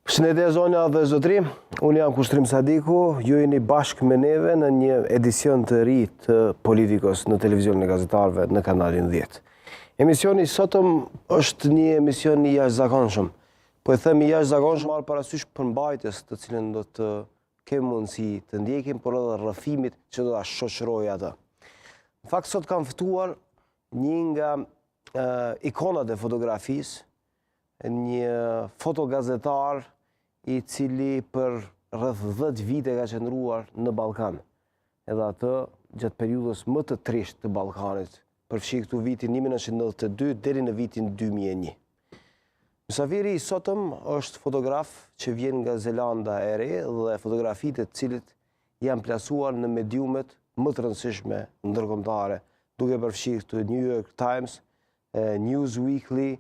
Shëndetje zonja dhe zotri, unë jam Kushtrim Sadiku, ju jeni bashkë me neve në një edicion të ri të Politikos në televizionin e gazetarëve në kanalin 10. Emisioni sotëm është një emision i jashtëzakonshëm, po e themi jashtëzakonshëm marrë parasysh përmbajtjes të cilën do të kemi mundësi të ndjekim, por edhe rrëfimit që do ta shoqërojë atë. Në fakt sot kam ftuar një nga ikonat e fotografisë, një fotogazetar i cili për rreth 10 vite ka qëndruar në Ballkan, edhe atë gjatë periudhës më të trisht të Ballkanit, përfshi këtu vitin 1992 deri në vitin 2001. Mysafiri i sotëm është fotograf që vjen nga Zelanda e Re dhe fotografitë të cilit janë plasuar në mediumet më të rëndësishme ndërkombëtare, duke përfshirë këtu New York Times, Newsweekly,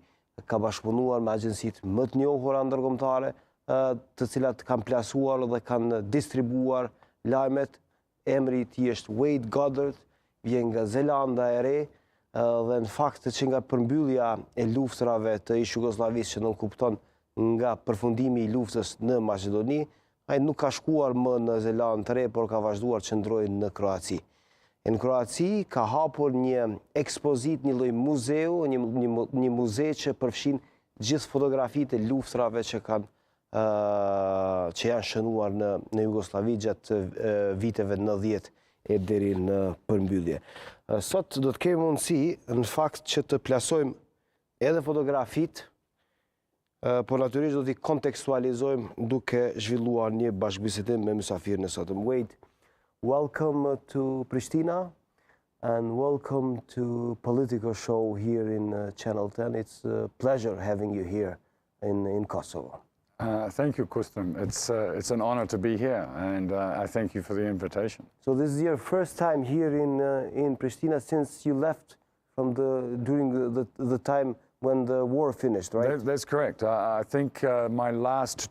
ka bashkëpunuar me agjensitë më të njohura ndërkombëtare, të cilat kanë plasuar dhe kanë distribuar lajmet. Emri i tij është Goddard, vjen nga Zelanda e Re dhe në fakt që nga përmbyllja e luftrave të ish-Jugosllavisë që nuk kupton nga përfundimi i luftës në Maqedoni, ai nuk ka shkuar më në Zelandë të Re, por ka vazhduar të qëndrojë në Kroaci. Në Kroaci ka hapur një ekspozit, një lloj muzeu, një muze që përfshin gjithë fotografitë e luftrave që janë shënuar në Jugosllavi gjatë viteve 90 e deri në përmbyllje. Sot do të kemi mundësi në fakt që të plasojmë edhe fotografitë, por natyrisht do t'i kontekstualizojmë duke zhvilluar një bashkëbisedim me mysafirin e sotëm. Wade, welcome to Pristina and welcome to Politiko show here in Channel 10. It's a pleasure having you here in Kosovo. Thank you, Kustim. It's an honor to be here, and I thank you for the invitation. So this is your first time here in Pristina since you left from during the time when the war finished, right? That's correct. I think my last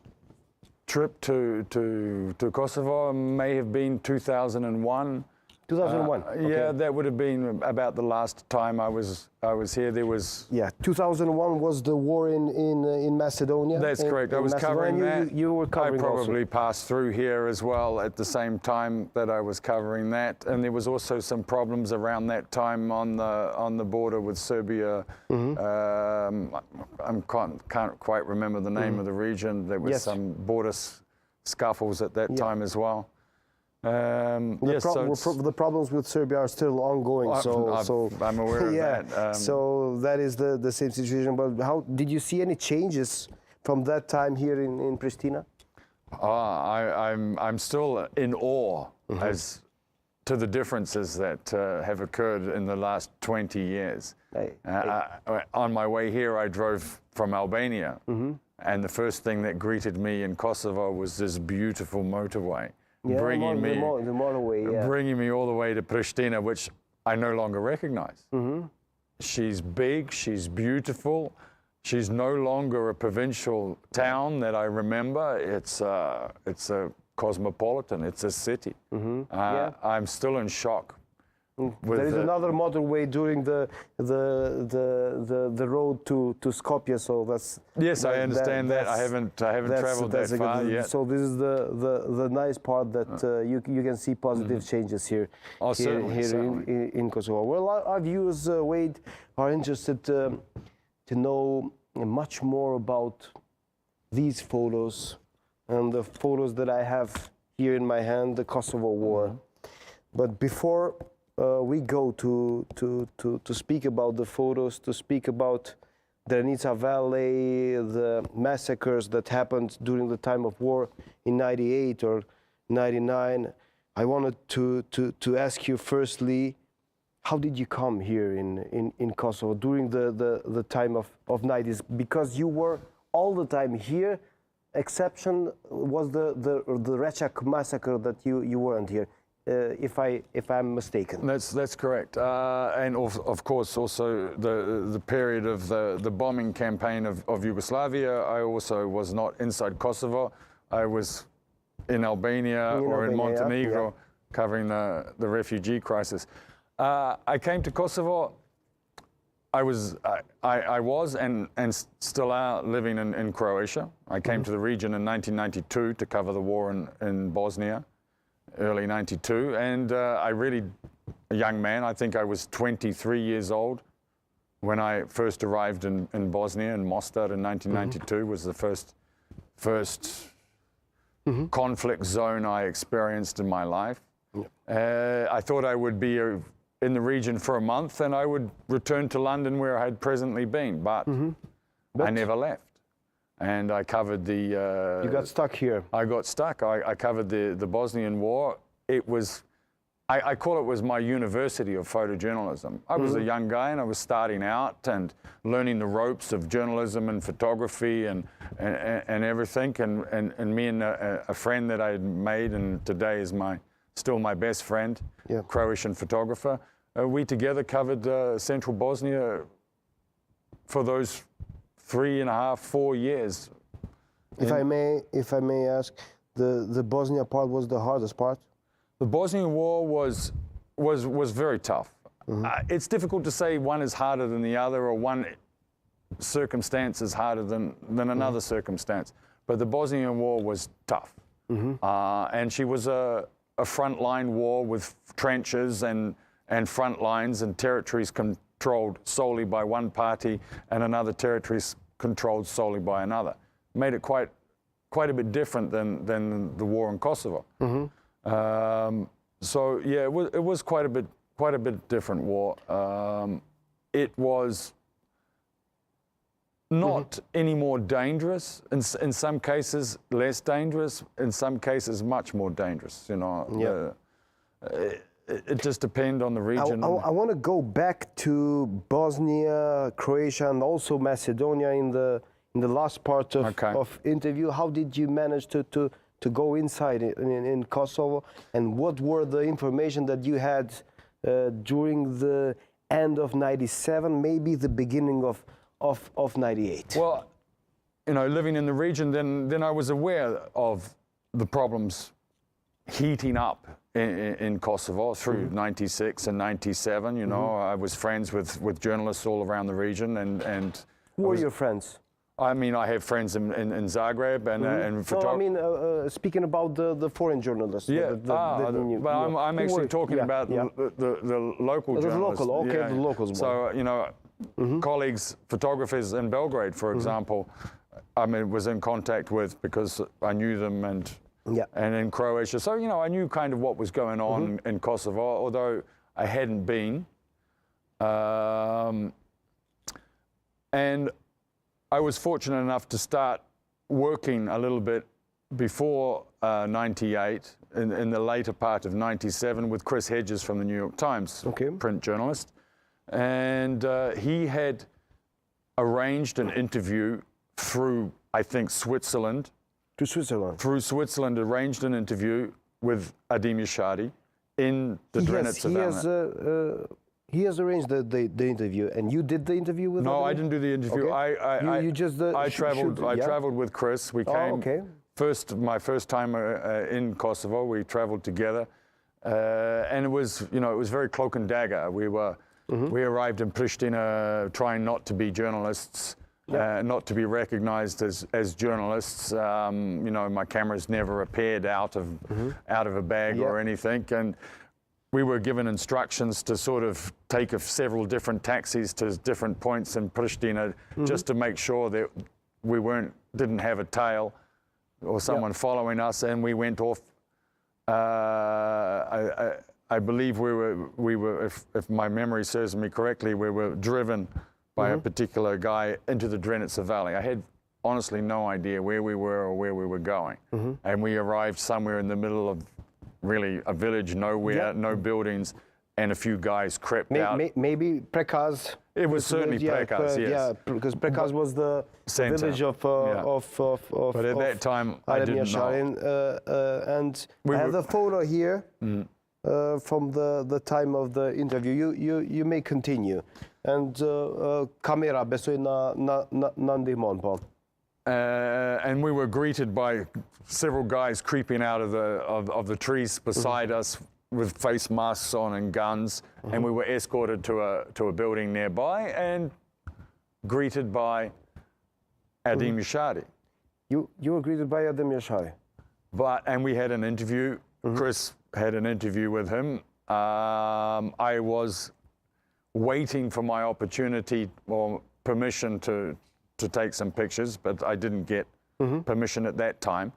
trip to Kosovo may have been 2001. 2001. Okay. Yeah, that would have been about the last time I was here. There was 2001 was the war in Macedonia. That's correct. I was covering that. You were covering. I probably also passed through here as well at the same time that I was covering that, and there was also some problems around that time on the border with Serbia. I can't quite remember the name of the region. There was some border scuffles at that time as well. The problems with Serbia are still ongoing. I'm aware of that. So that is the same situation. But how did you see any changes from that time here in Pristina? I'm still in awe as to the differences that have occurred in the last 20 years. On my way here, I drove from Albania, and the first thing that greeted me in Kosovo was this beautiful motorway. Bringing me all the way to Pristina, which I no longer recognize. She's big, she's beautiful, she's no longer a provincial town that I remember. It's a cosmopolitan, it's a city. I'm still in shock. There is another motorway during the road to Skopje, so that's... Yes, I understand that. I haven't traveled that far yet. So this is the nice part that you can see positive changes here, in Kosovo. Well, our viewers, Wade, are interested to know much more about these photos and the photos that I have here in my hand, the Kosovo War. But before we go to speak about the photos, to speak about the Drenica Valley, the massacres that happened during the time of war in 98 or 99, I wanted to ask you firstly, how did you come here in Kosovo during the time of 90s? Because you were all the time here, exception was the Rečak massacre that you weren't here. If I'm mistaken. That's correct, and of course also the period of the bombing campaign of Yugoslavia. I also was not inside Kosovo. I was in Albania in Montenegro, covering the refugee crisis. I came to Kosovo. I was and still are living in Croatia. I came to the region in 1992 to cover the war in Bosnia, early 92, and I really, a young man, I think I was 23 years old when I first arrived in Bosnia, in Mostar in 1992, was the first conflict zone I experienced in my life. I thought I would be in the region for a month and I would return to London where I had presently been, but I never left. And I covered the... you got stuck here. I got stuck. I covered the Bosnian War. It was, I call it was my university of photojournalism. I was a young guy and I was starting out and learning the ropes of journalism and photography and everything. And me and a friend that I had made, and today is still my best friend, Croatian photographer, we together covered central Bosnia for those 3.5, 4 years. If I may ask, the Bosnia part was the hardest part? The Bosnian War was very tough. It's difficult to say one is harder than the other or one circumstance is harder than another circumstance. But the Bosnian War was tough. And she was a frontline war with trenches and front lines and territories controlled solely by one party and another territories controlled solely by another. Made it quite a bit different than the war in Kosovo. So yeah, it was quite a bit different war. It was not any more dangerous. In some cases, less dangerous. In some cases, much more dangerous. You know, it just depends on the region. I want to go back to Bosnia, Croatia, and also Macedonia in the last part of interview. How did you manage to go inside in Kosovo, and what were the information that you had during the end of '97, maybe the beginning of '98? Well, you know, living in the region, then I was aware of the problems heating up in Kosovo through '96 and '97. You know, I was friends with journalists all around the region, and who were your friends? I mean, I have friends in Zagreb and No, I mean, speaking about the foreign journalists. Yeah, but I'm actually talking about the local journalists. The local, okay, the locals. So, you know, colleagues, photographers in Belgrade, for example, I mean, was in contact with because I knew them, and in Croatia. So, you know, I knew kind of what was going on in Kosovo, although I hadn't been. And I was fortunate enough to start working a little bit before '98, in the later part of '97, with Chris Hedges from the New York Times, print journalist. And he had arranged an interview through, I think, Switzerland. To Switzerland? Through Switzerland, arranged an interview with Adem Jashari in the Drenet. He has arranged the interview, and you did the interview with him? No, I didn't do the interview. Okay. You just I traveled with Chris. We came my first time in Kosovo. We traveled together, and it was, you know, it was very cloak and dagger. We arrived in Pristina trying not to be journalists, not to be recognized as journalists. You know, my cameras never appeared out of a bag or anything, and we were given instructions to sort of take several different taxis to different points in Pristina, just to make sure that we didn't have a tail or someone following us. And we went off. I believe we were, if my memory serves me correctly, we were driven by a particular guy into the Drenica Valley. I had honestly no idea where we were or where we were going, and we arrived somewhere in the middle of really a village, nowhere, no buildings, and a few guys crept out. Maybe Prekaz. It was certainly Prekaz, yes. Yeah, because Prekaz was the village of but at that time, I didn't know. And I have the photo here from the time of the interview. You may continue. And camera besoj na ndihmon, po. And we were greeted by several guys creeping out of the trees beside us, with face masks on and guns, and we were escorted to a building nearby and greeted by Adem Jashari. You were greeted by Adem Jashari? And we had an interview. Chris had an interview with him. I was waiting for my opportunity or permission to take some pictures, but I didn't get permission at that time.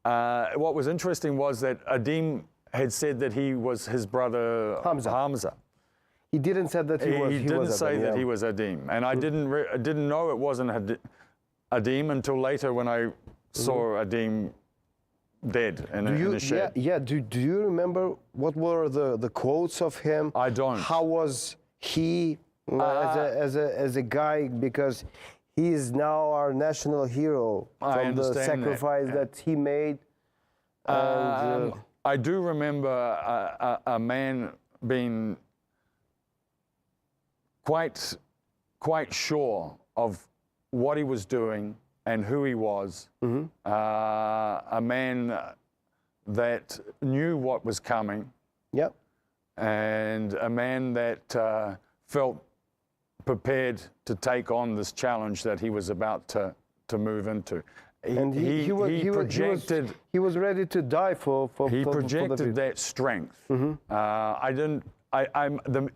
What was interesting was that Adem had said that he was his brother Hamza. He didn't say that he was. He didn't say that he was Adem, and I didn't know it wasn't Adem until later when I saw Adem dead in a shed. Yeah. Do you remember what were the quotes of him? I don't. How was he as a guy? Because he is now our national hero from the sacrifice that he made. And, I do remember a man being quite sure of what he was doing and who he was. A man that knew what was coming. Yep. And a man that felt prepared to take on this challenge that he was about to move into. He was ready to die for he projected that strength. The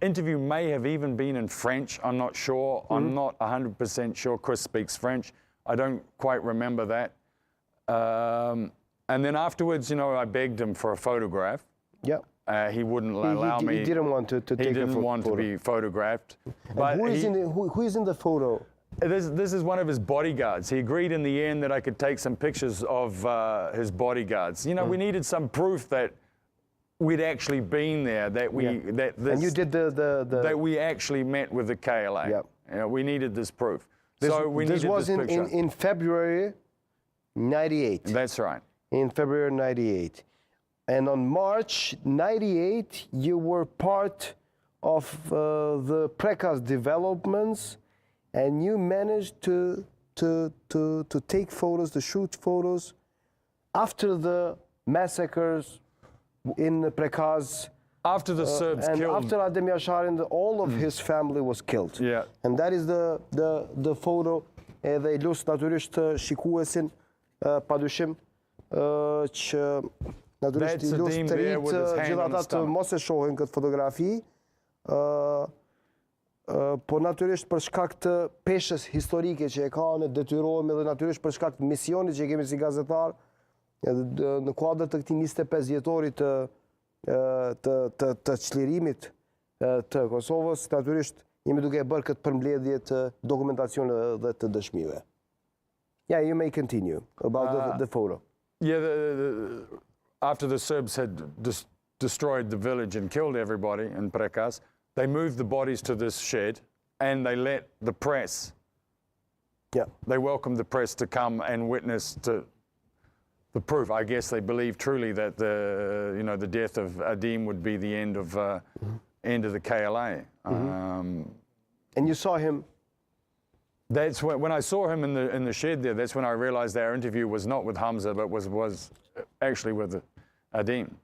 interview may have even been in French. I'm not sure. I'm not 100% sure. Chris speaks French. I don't quite remember that. And then afterwards, I begged him for a photograph. Yeah. He wouldn't allow me. He didn't want to take a photo. He didn't want to be photographed. But who is in the photo? This is one of his bodyguards. He agreed in the end that I could take some pictures of his bodyguards. We needed some proof that we'd actually been there, that we and you did that we actually met with the KLA. Yeah. We needed this proof. This was in February '98. That's right. In February '98, and on March '98, you were part of the precast developments. And you managed to take photos, to shoot photos after the massacres in the Prekaz. After the Serbs and killed. After Adem Jashari and all of his family was killed. Yeah. And that is the photo. Edhe ilust natyrisht shikuesin padyshim që natyrisht ilust të rinjt gjithë ata të mos e shohin këtë fotografi. Po natyrisht për shkak të peshës historike që e ka, ne detyrohemi dhe natyrisht për shkak të misionit që kemi si gazetar, në kuadër të këtij 25 vjetorit të çlirimit të Kosovës, natyrisht jemi duke bërë këtë përmbledhje të dokumentacionit dhe të dëshmive. Yeah, you may continue about the photo. Yeah, after the Serbs had destroyed the village and killed everybody in Prekaz, they moved the bodies to this shed and they let the press, they welcomed the press to come and witness to the proof. I guess they believed truly that the death of Adem would be the end of the KLA. And you saw him? That's when I saw him in the shed there, that's when I realized our interview was not with Hamza, but was actually with Adem.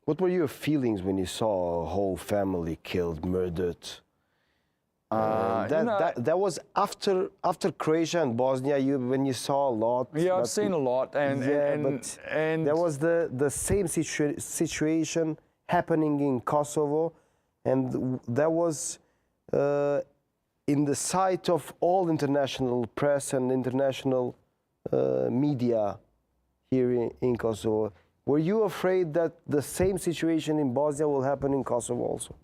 What were your feelings when you saw a whole family killed, murdered? That was after Croatia and Bosnia. When you saw a lot. Yeah, I've seen a lot, and there was the same situation happening in Kosovo, and that was in the sight of all international press and international media here in Kosovo. Were you afraid that the same situation in Bosnia will happen in Kosovo also?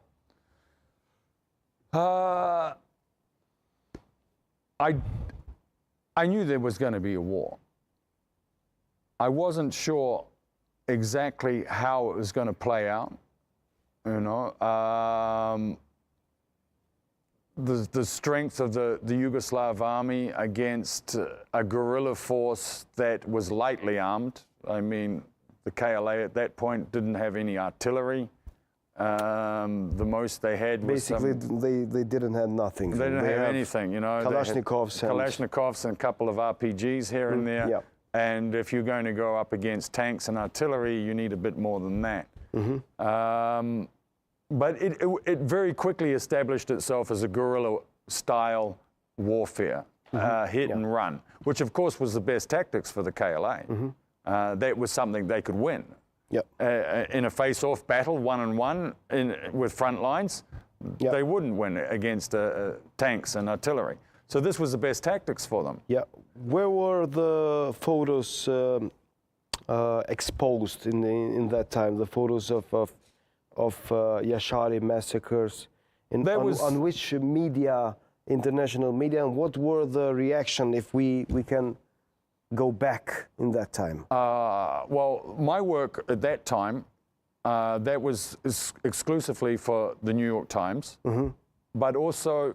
I knew there was going to be a war. I wasn't sure exactly how it was going to play out. The strength of the Yugoslav army against a guerrilla force that was lightly armed. I mean, the KLA at that point didn't have any artillery. The most they had was basically they didn't have nothing. They didn't have anything, Kalashnikovs and a couple of RPGs here and there. And if you're going to go up against tanks and artillery, you need a bit more than that. But it very quickly established itself as a guerrilla-style warfare, hit and run, which of course was the best tactics for the KLA. That was something they could win. In a face-off battle, one-on-one with front lines, they wouldn't win against tanks and artillery. So this was the best tactics for them. Where were the photos exposed in that time? The photos of Jashari massacres? On which media, international media, and what were the reaction if we can go back in that time? Well, my work at that time, that was exclusively for the New York Times, but also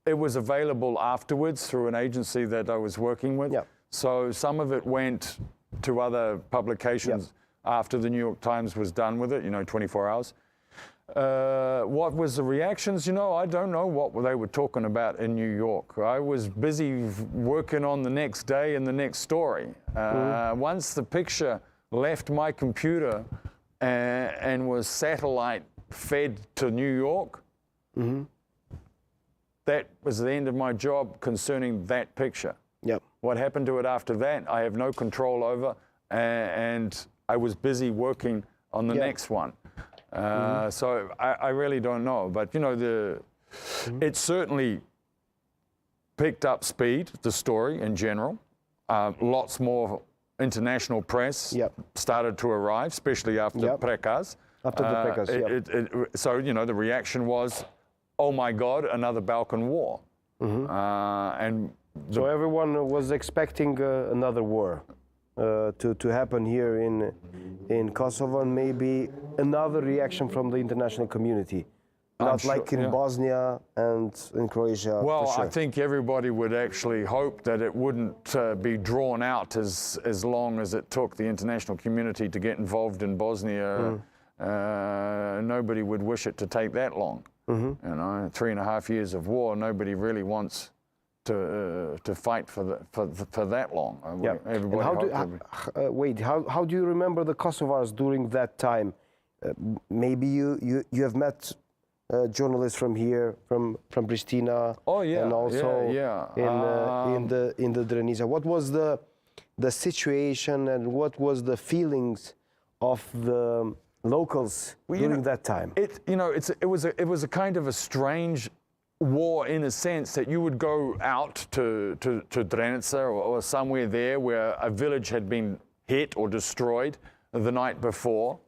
it was available afterwards through an agency that I was working with. So some of it went to other publications after the New York Times was done with it, 24 hours. What was the reactions? I don't know what they were talking about in New York. I was busy working on the next day and the next story. Once the picture left my computer and was satellite fed to New York, that was the end of my job concerning that picture. What happened to it after that, I have no control over, and I was busy working on the next one. So I really don't know, but it certainly picked up speed, the story in general. Lots more international press started to arrive, especially after Prekaz. After the Prekaz, So, the reaction was, oh my God, another Balkan war. So everyone was expecting another war to happen here in Kosovo, and maybe another reaction from the international community. Not like in Bosnia and in Croatia. Well, for sure. I think everybody would actually hope that it wouldn't be drawn out as long as it took the international community to get involved in Bosnia. Nobody would wish it to take that long. 3.5 years of war, nobody really wants to fight for that long. How do you remember the Kosovars during that time? Maybe you have met journalists from here, from Pristina, and also in the Drenica. What was the situation and what was the feelings of the locals during that time? It was a kind of a strange war in a sense that you would go out to Drenica or somewhere there where a village had been hit or destroyed the night before,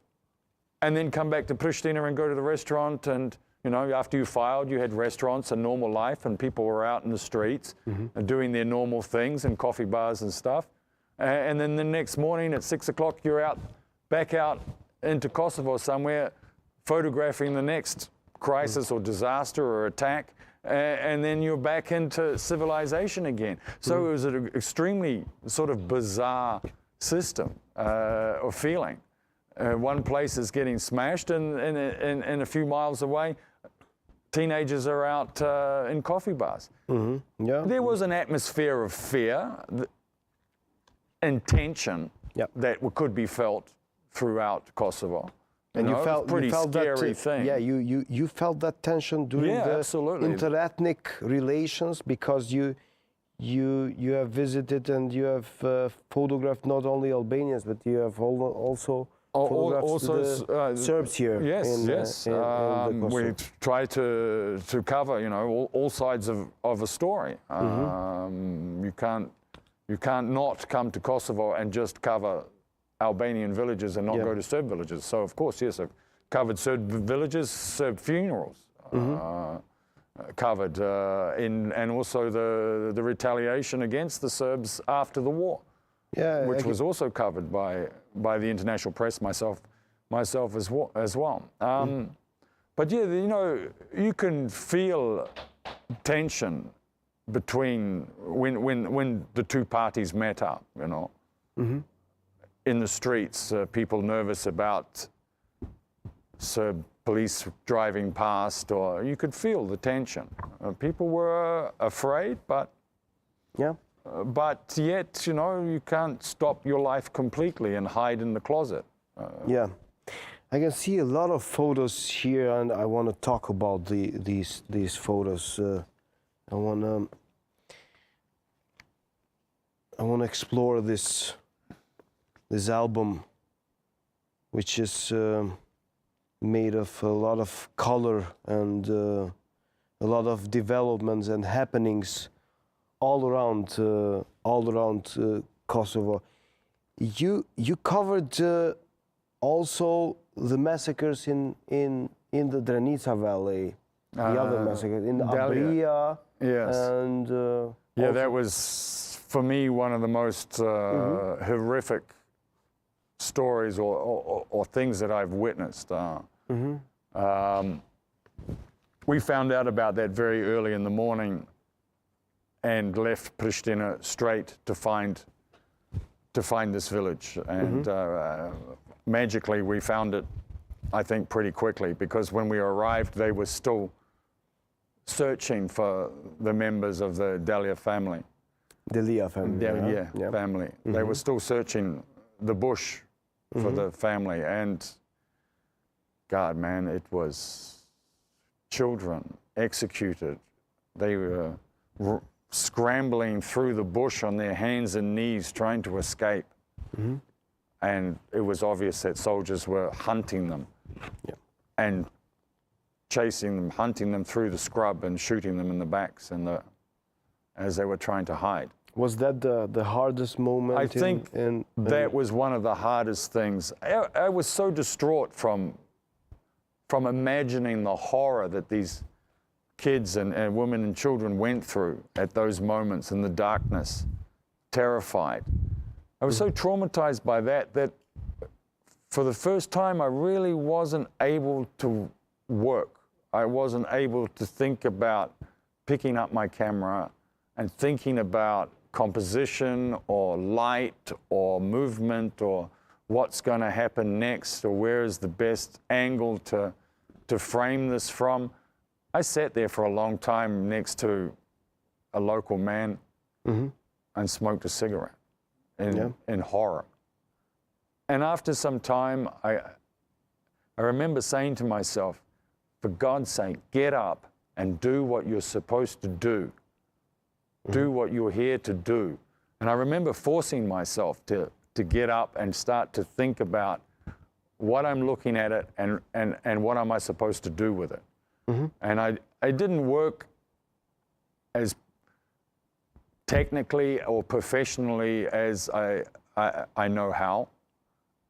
and then come back to Pristina and go to the restaurant, and after you filed, you had restaurants and normal life, and people were out in the streets and doing their normal things and coffee bars and stuff. And then the next morning at 6 o'clock, you're back out into Kosovo somewhere, photographing the next crisis or disaster or attack, and then you're back into civilization again. So it was an extremely sort of bizarre system or feeling. One place is getting smashed, and a few miles away, teenagers are out in coffee bars. There was an atmosphere of fear and tension that could be felt throughout Kosovo. And you felt pretty scary thing. Yeah, you felt that tension during the interethnic relations, because you have visited and you have photographed not only Albanians, but you have also photographed the Serbs here. Yes. We try to cover all sides of a story. You can't not come to Kosovo and just cover Albanian villages and not go to Serb villages. So of course, yes, I've covered Serb villages, Serb funerals, covered, and also the retaliation against the Serbs after the war, which was also covered by the international press, myself as well. But you can feel tension between when the two parties met up, in the streets, people nervous about Serb police driving past, or you could feel the tension. People were afraid, but but yet, you know, you can't stop your life completely and hide in the closet. Yeah. I can see a lot of photos here, and I want to talk about these photos. I want to explore this album, which is made of a lot of color and a lot of developments and happenings all around Kosovo. You covered also the massacres in the Drenica Valley, the other massacres in Abria. Yes. And yeah, that was for me one of the most horrific stories or things that I've witnessed. We found out about that very early in the morning and left Pristina straight to find this village. And magically we found it, I think, pretty quickly, because when we arrived they were still searching for the members of the Delia family. Delia family. Yeah, family. They were still searching the bush for the family, and God, man, it was children executed. They were scrambling through the bush on their hands and knees trying to escape. And it was obvious that soldiers were hunting them and chasing them, hunting them through the scrub and shooting them in the backs and as they were trying to hide. Was that the hardest moment? I think that was one of the hardest things. I was so distraught from imagining the horror that these kids and women and children went through at those moments in the darkness, terrified. I was so traumatized by that for the first time I really wasn't able to work. I wasn't able to think about picking up my camera and thinking about composition or light or movement or what's going to happen next or where is the best angle to frame this from. I sat there for a long time next to a local man and smoked a cigarette in horror. And after some time, I remember saying to myself, for God's sake, get up and do what you're supposed to do. Do what you're here to do. And I remember forcing myself to get up and start to think about what I'm looking at it and what am I supposed to do with it. And I didn't work as technically or professionally as I know how.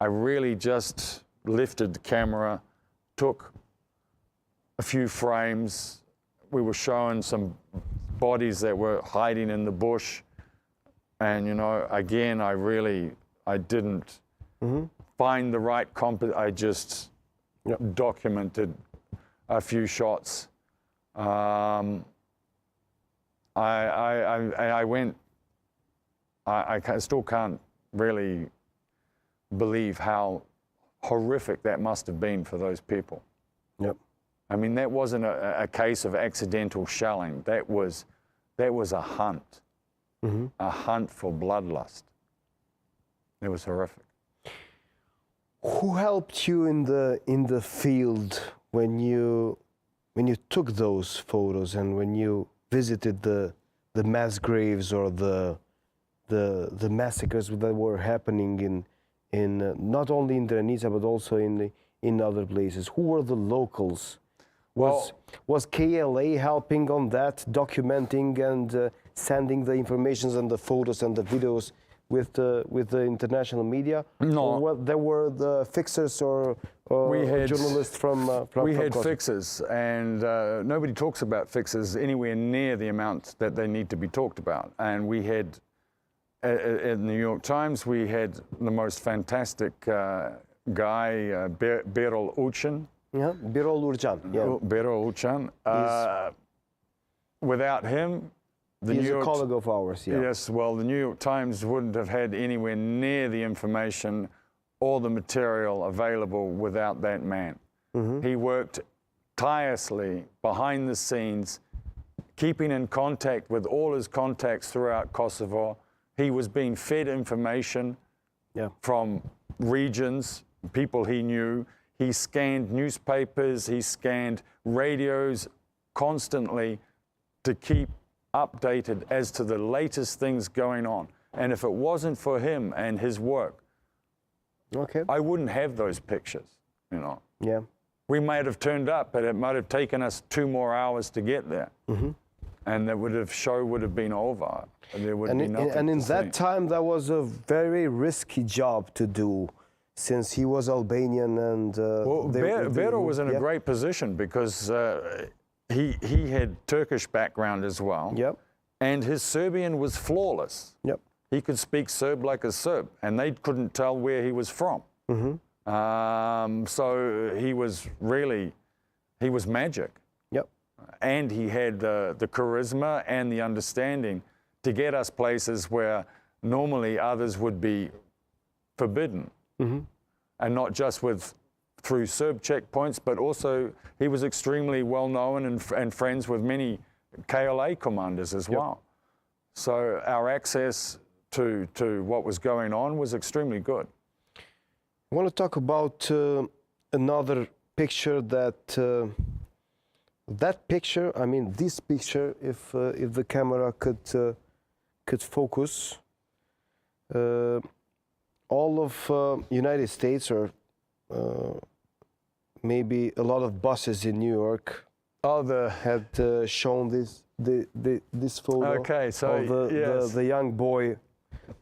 I really just lifted the camera, took a few frames. We were showing some bodies that were hiding in the bush. And, you know, again, I didn't find the right I just documented a few shots. I still can't really believe how horrific that must have been for those people. I mean, that wasn't a case of accidental shelling. That was a hunt, a hunt for bloodlust. It was horrific. Who helped you in the field when you took those photos and when you visited the mass graves or the massacres that were happening in not only in Drenica but also in other places? Who were the locals? Was KLA helping on that, documenting and sending the information and the photos and the videos with the international media? No. Or there were the fixers or journalists from We had Kosovo? fixers, and nobody talks about fixers anywhere near the amount that they need to be talked about. And we had, at the New York Times, we had the most fantastic guy, Birol Uçan. Yeah, Birol Uçan. Yeah. Birol Uçan. Without him, he's a colleague of ours. Yeah. Yes, well, the New York Times wouldn't have had anywhere near the information or the material available without that man. He worked tirelessly behind the scenes, keeping in contact with all his contacts throughout Kosovo. He was being fed information from regions, people he knew. He scanned newspapers, he scanned radios constantly to keep updated as to the latest things going on. And if it wasn't for him and his work, I wouldn't have those pictures, you know. Yeah. We might have turned up, but it might have taken us 2 more hours to get there. And the show would have been over. And there would be nothing and in to that see. time, that was a very risky job to do, since he was Albanian and... well, Vero was in a great position because he had Turkish background as well. And his Serbian was flawless. He could speak Serb like a Serb, and they couldn't tell where he was from. So he was magic. And he had the charisma and the understanding to get us places where normally others would be forbidden. And not just through Serb checkpoints, but also he was extremely well known and friends with many KLA commanders as well. So our access to what was going on was extremely good. I want to talk about another picture that picture, I mean this picture, if the camera could focus, all of United States, or maybe a lot of buses in New York had shown this photo of the young boy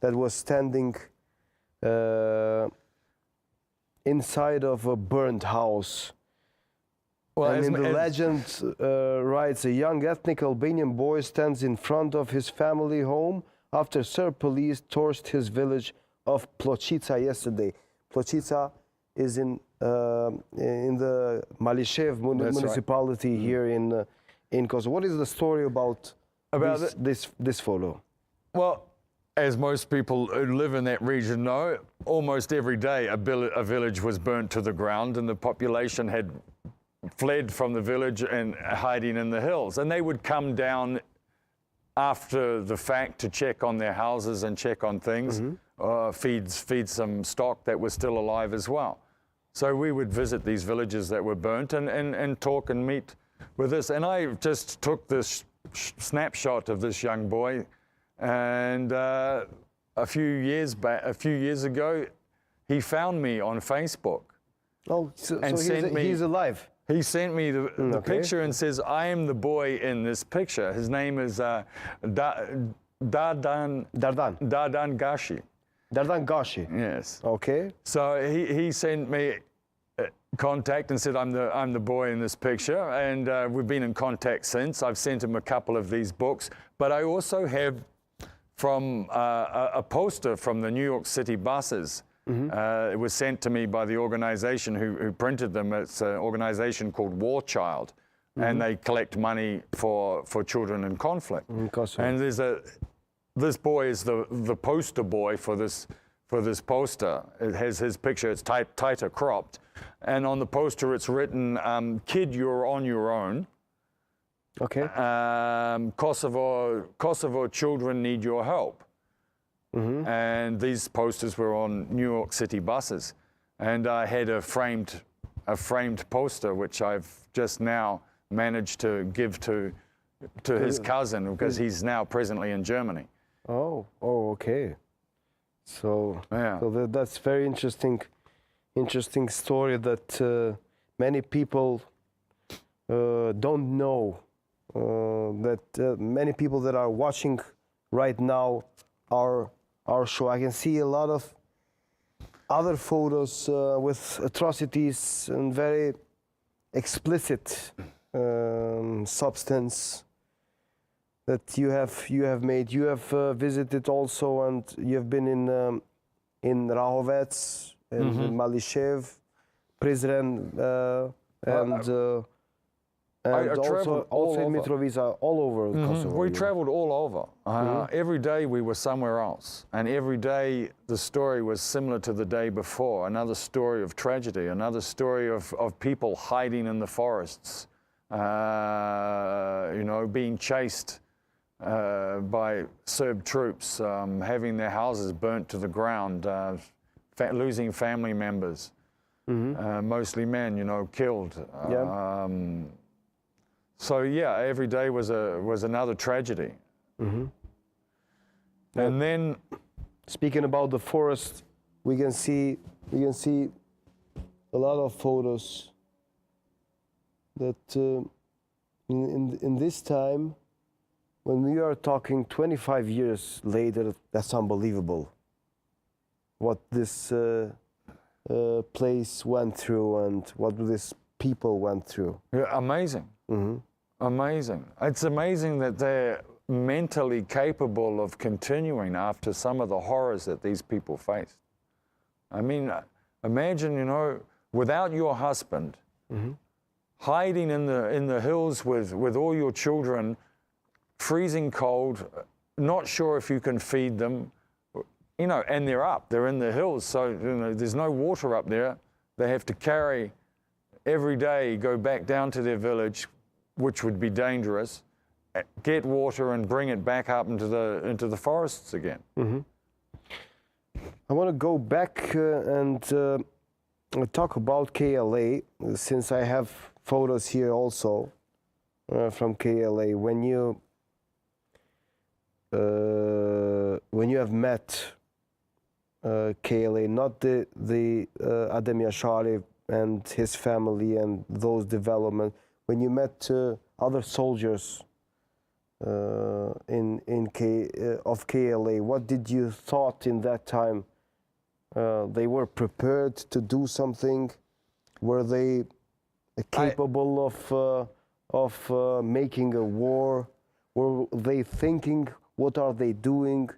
that was standing inside of a burned house. And in the legend writes, a young ethnic Albanian boy stands in front of his family home after Serb police torched his village of Pločica yesterday. Pločica is in the Malishev municipality here in Kosovo. What is the story about this photo? Well, as most people who live in that region know, almost every day a village was burnt to the ground, and the population had fled from the village and hiding in the hills. And they would come down after the fact to check on their houses and check on things, feed some stock that was still alive as well. So we would visit these villages that were burnt and talk and meet with this. And I just took this snapshot of this young boy, and a few years ago, he found me on Facebook. Oh, so he's alive. He sent me the picture and says, I am the boy in this picture. His name is Dardan Gashi. Dardan Gashi. Yes. Okay. So he sent me contact and said, I'm the boy in this picture, and we've been in contact since. I've sent him a couple of these books, but I also have from a poster from the New York City buses. It was sent to me by the organization who printed them. It's an organization called War Child, and they collect money for children in conflict. And this boy is the poster boy for this poster. It has his picture. It's tighter cropped, and on the poster it's written, "Kid, you're on your own." Okay. Kosovo children need your help. And these posters were on New York City buses, and I had a framed poster which I've just now managed to give to his cousin, because he's now presently in Germany. Oh, okay. So that's very interesting story that many people don't know. That many people that are watching right now our show, I can see a lot of other photos with atrocities and very explicit substance that you have made. You have visited also, and you have been in Rahovec and Malishev, Prizren, and also in Mitrovica, all over Kosovo. We traveled all over. Every day we were somewhere else, and every day the story was similar to the day before. Another story of tragedy, another story of people hiding in the forests, you know, being chased by Serb troops, having their houses burnt to the ground, losing family members, mostly men, you know, killed. So yeah, every day was another tragedy. And then, speaking about the forest, we can see a lot of photos that in this time, when we are talking 25 years later, that's unbelievable. What this place went through and what this people went through. yeah, amazing. Amazing. It's amazing that they're mentally capable of continuing after some of the horrors that these people faced. I mean, imagine, you know, without your husband, hiding in the hills with all your children, freezing cold, not sure if you can feed them, you know, and they're in the hills, so you know, there's no water up there. They have to carry every day, go back down to their village, which would be dangerous, get water and bring it back up into the forests again. I want to go back and talk about KLA, since I have photos here also from KLA. When you have met KLA, not the Adem Jashari and his family and those developments, when you met other soldiers of KLA, what did you thought in that time? They were prepared to do something? Were they capable of making a war? Were they thinking, what are they doing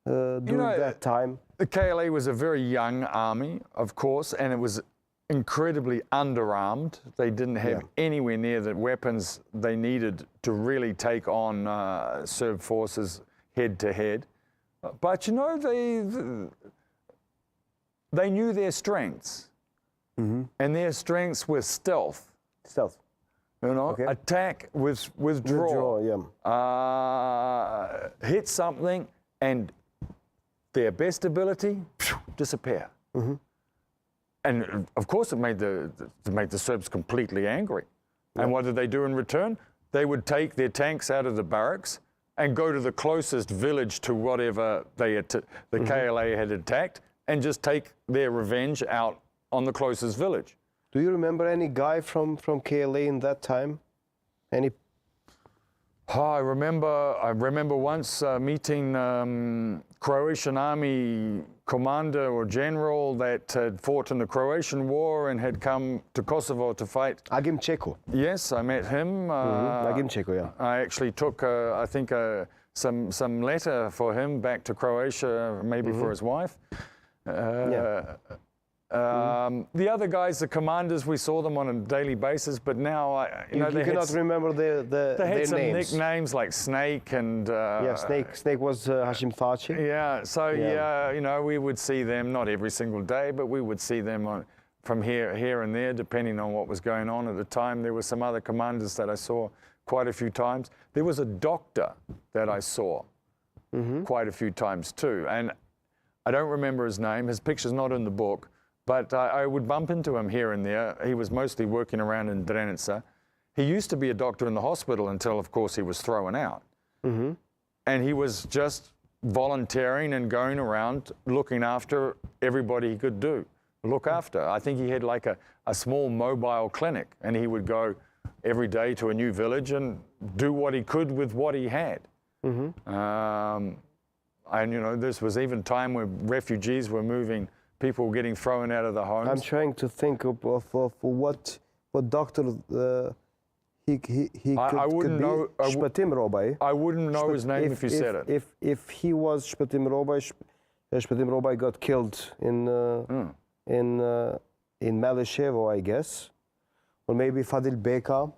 during that time? The KLA was a very young army, of course, and it was incredibly underarmed. They didn't have anywhere near the weapons they needed to really take on Serb forces head to head. But you know, they knew their strengths, and their strengths were stealth. Stealth. You know, attack, withdraw, hit something, and their best ability, disappear. And of course, it made the Serbs completely angry. And what did they do in return? They would take their tanks out of the barracks and go to the closest village to whatever the KLA had attacked, and just take their revenge out on the closest village. Do you remember any guy from KLA in that time? Any? Oh, I remember once meeting Croatian army commander or general that had fought in the Croatian War and had come to Kosovo to fight. Agim Čeko. Yes, I met him. Agim Čeko, yeah. I actually took, I think, some letter for him back to Croatia, maybe for his wife. The other guys, the commanders, we saw them on a daily basis, but now you cannot remember their they had some names. Nicknames like Snake and Snake was Hashim Thaci. Yeah, so you know, we would see them not every single day, but we would see them from here and there, depending on what was going on at the time. There were some other commanders that I saw quite a few times. There was a doctor that I saw quite a few times too, and I don't remember his name. His picture's not in the book. But I would bump into him here and there. He was mostly working around in Drenica. He used to be a doctor in the hospital until, of course, he was thrown out. And he was just volunteering and going around looking after everybody he could look after. I think he had like a small mobile clinic, and he would go every day to a new village and do what he could with what he had. And, you know, this was even time where refugees were moving, people were getting thrown out of the homes. I'm trying to think of what doctor he could know. Shpëtim Robaj. I wouldn't know his name if you said it. If he was Shpëtim Robaj, Shpëtim Robaj got killed in Maleshevo, I guess, or maybe Fadil Beka.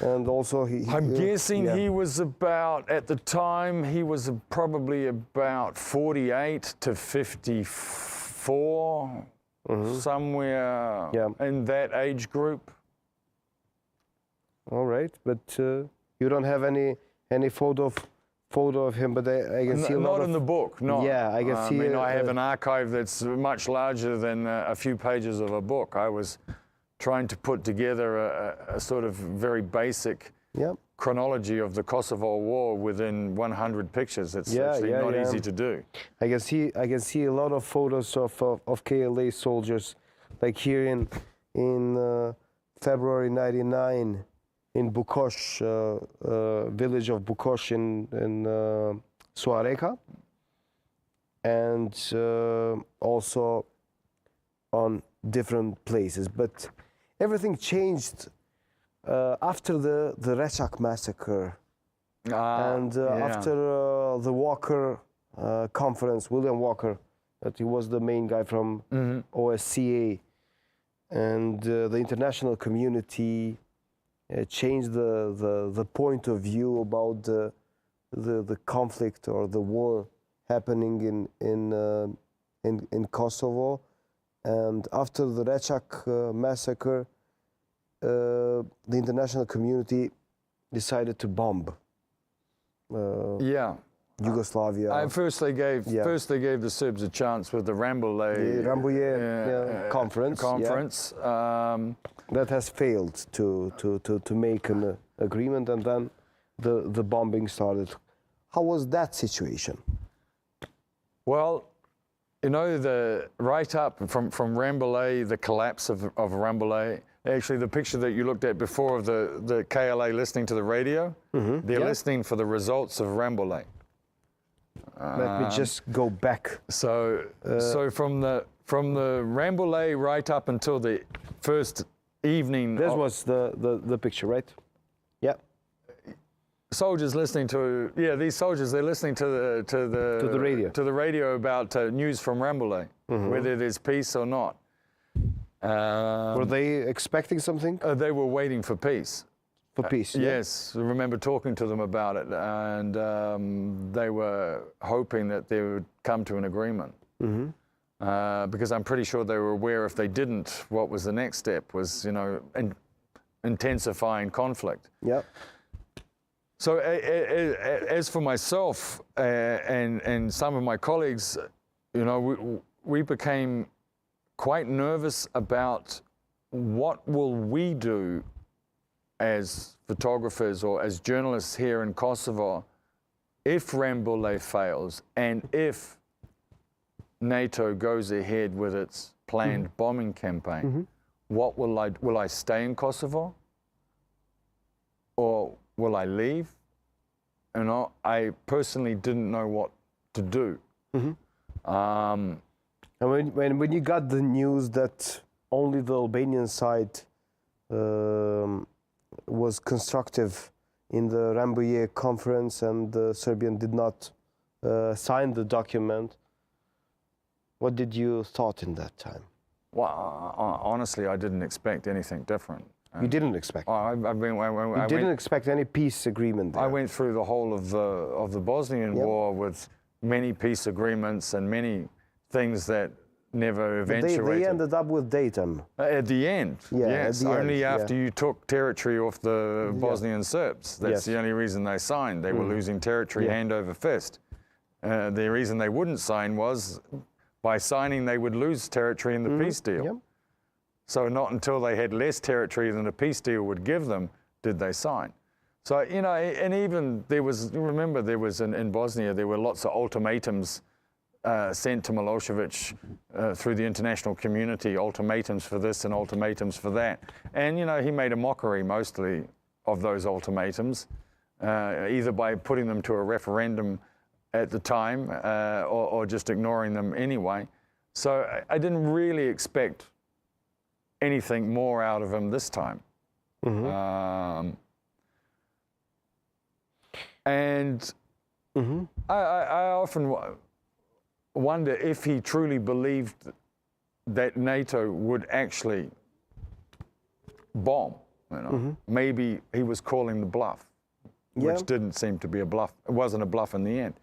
And also I'm guessing he was about, at the time, he was probably about 48 to 54, somewhere in that age group. All right, but you don't have any photo of him, but I can see a lot not of... in the book, no. Yeah, I can see... I mean, I have an archive that's much larger than a few pages of a book. I was trying to put together a sort of very basic chronology of the Kosovo War within 100 pictures. It's actually not easy to do. I can see a lot of photos of KLA soldiers, like here in February '99 in Bukosh, village of Bukosh in Suareka, and also on different places. But everything changed after the Rechak massacre and after the Walker conference, William Walker, that he was the main guy from OSCE, and the international community changed the point of view about the conflict or the war happening in Kosovo. And after the Rechak massacre, the international community decided to bomb Yugoslavia. First they gave the Serbs a chance with the Rambouillet conference. That has failed to make an agreement, and then the bombing started. How was that situation? Well, you know, right up from Rambouillet, the collapse of Rambouillet. Actually, the picture that you looked at before of the KLA listening to the radio, they're listening for the results of Rambouillet. Let me just go back. So from the Rambouillet right up until the first evening. This was the picture, right? Yeah. Soldiers listening to these soldiers, they're listening to the radio about news from Rambouillet, whether there's peace or not. Were they expecting something? They were waiting for peace. For peace, yes. I remember talking to them about it, and they were hoping that they would come to an agreement. Because I'm pretty sure they were aware if they didn't, what was the next step was, you know, intensifying conflict. Yeah. So as for myself and some of my colleagues, you know, we became quite nervous about what will we do as photographers or as journalists here in Kosovo if Rambouillet fails and if NATO goes ahead with its planned bombing campaign. What will I stay in Kosovo or will I leave? You know, I personally didn't know what to do. And when you got the news that only the Albanian side was constructive in the Rambouillet conference and the Serbian did not sign the document, what did you thought in that time? Well, honestly, I didn't expect anything different. You didn't expect? You didn't expect any peace agreement there? I went through the whole of the Bosnian War with many peace agreements and many things that never eventuated. They ended up with Dayton. At the end, yes. Only after you took territory off the Bosnian Serbs. That's the only reason they signed. They were losing territory hand over fist. The reason they wouldn't sign was by signing they would lose territory in the peace deal. So not until they had less territory than the peace deal would give them did they sign. So, you know, and even there was, remember there was in Bosnia, there were lots of ultimatums sent to Milosevic through the international community, ultimatums for this and ultimatums for that. And, you know, he made a mockery mostly of those ultimatums, either by putting them to a referendum at the time or just ignoring them anyway. So I didn't really expect anything more out of him this time. And I often wonder if he truly believed that NATO would actually bomb. You know? Maybe he was calling the bluff, which didn't seem to be a bluff. It wasn't a bluff in the end.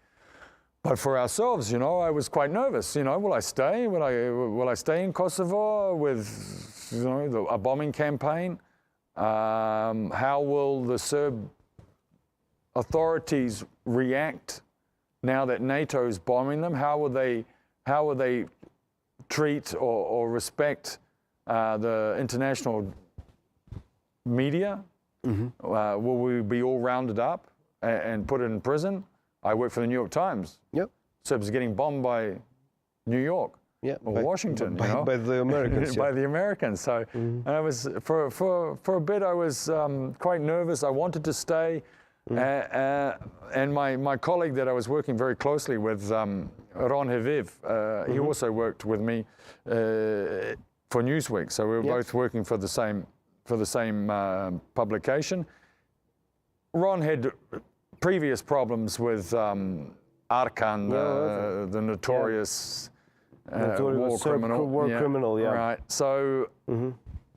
But for ourselves, you know, I was quite nervous. You know, will I stay? Will I stay in Kosovo with, you know, a bombing campaign? How will the Serb authorities react now that NATO is bombing them? How will they treat or respect the international media? Will we be all rounded up and put in prison? I work for the New York Times. Yep. Serbs are getting bombed by New York. Yeah, or Washington, by the Americans. By the Americans. So I was for a bit. I was quite nervous. I wanted to stay, and my colleague that I was working very closely with, Ron Heviv, he also worked with me for Newsweek. So we were both working for the same publication. Ron had previous problems with Arkan, the notorious. War criminal, yeah. Right. So,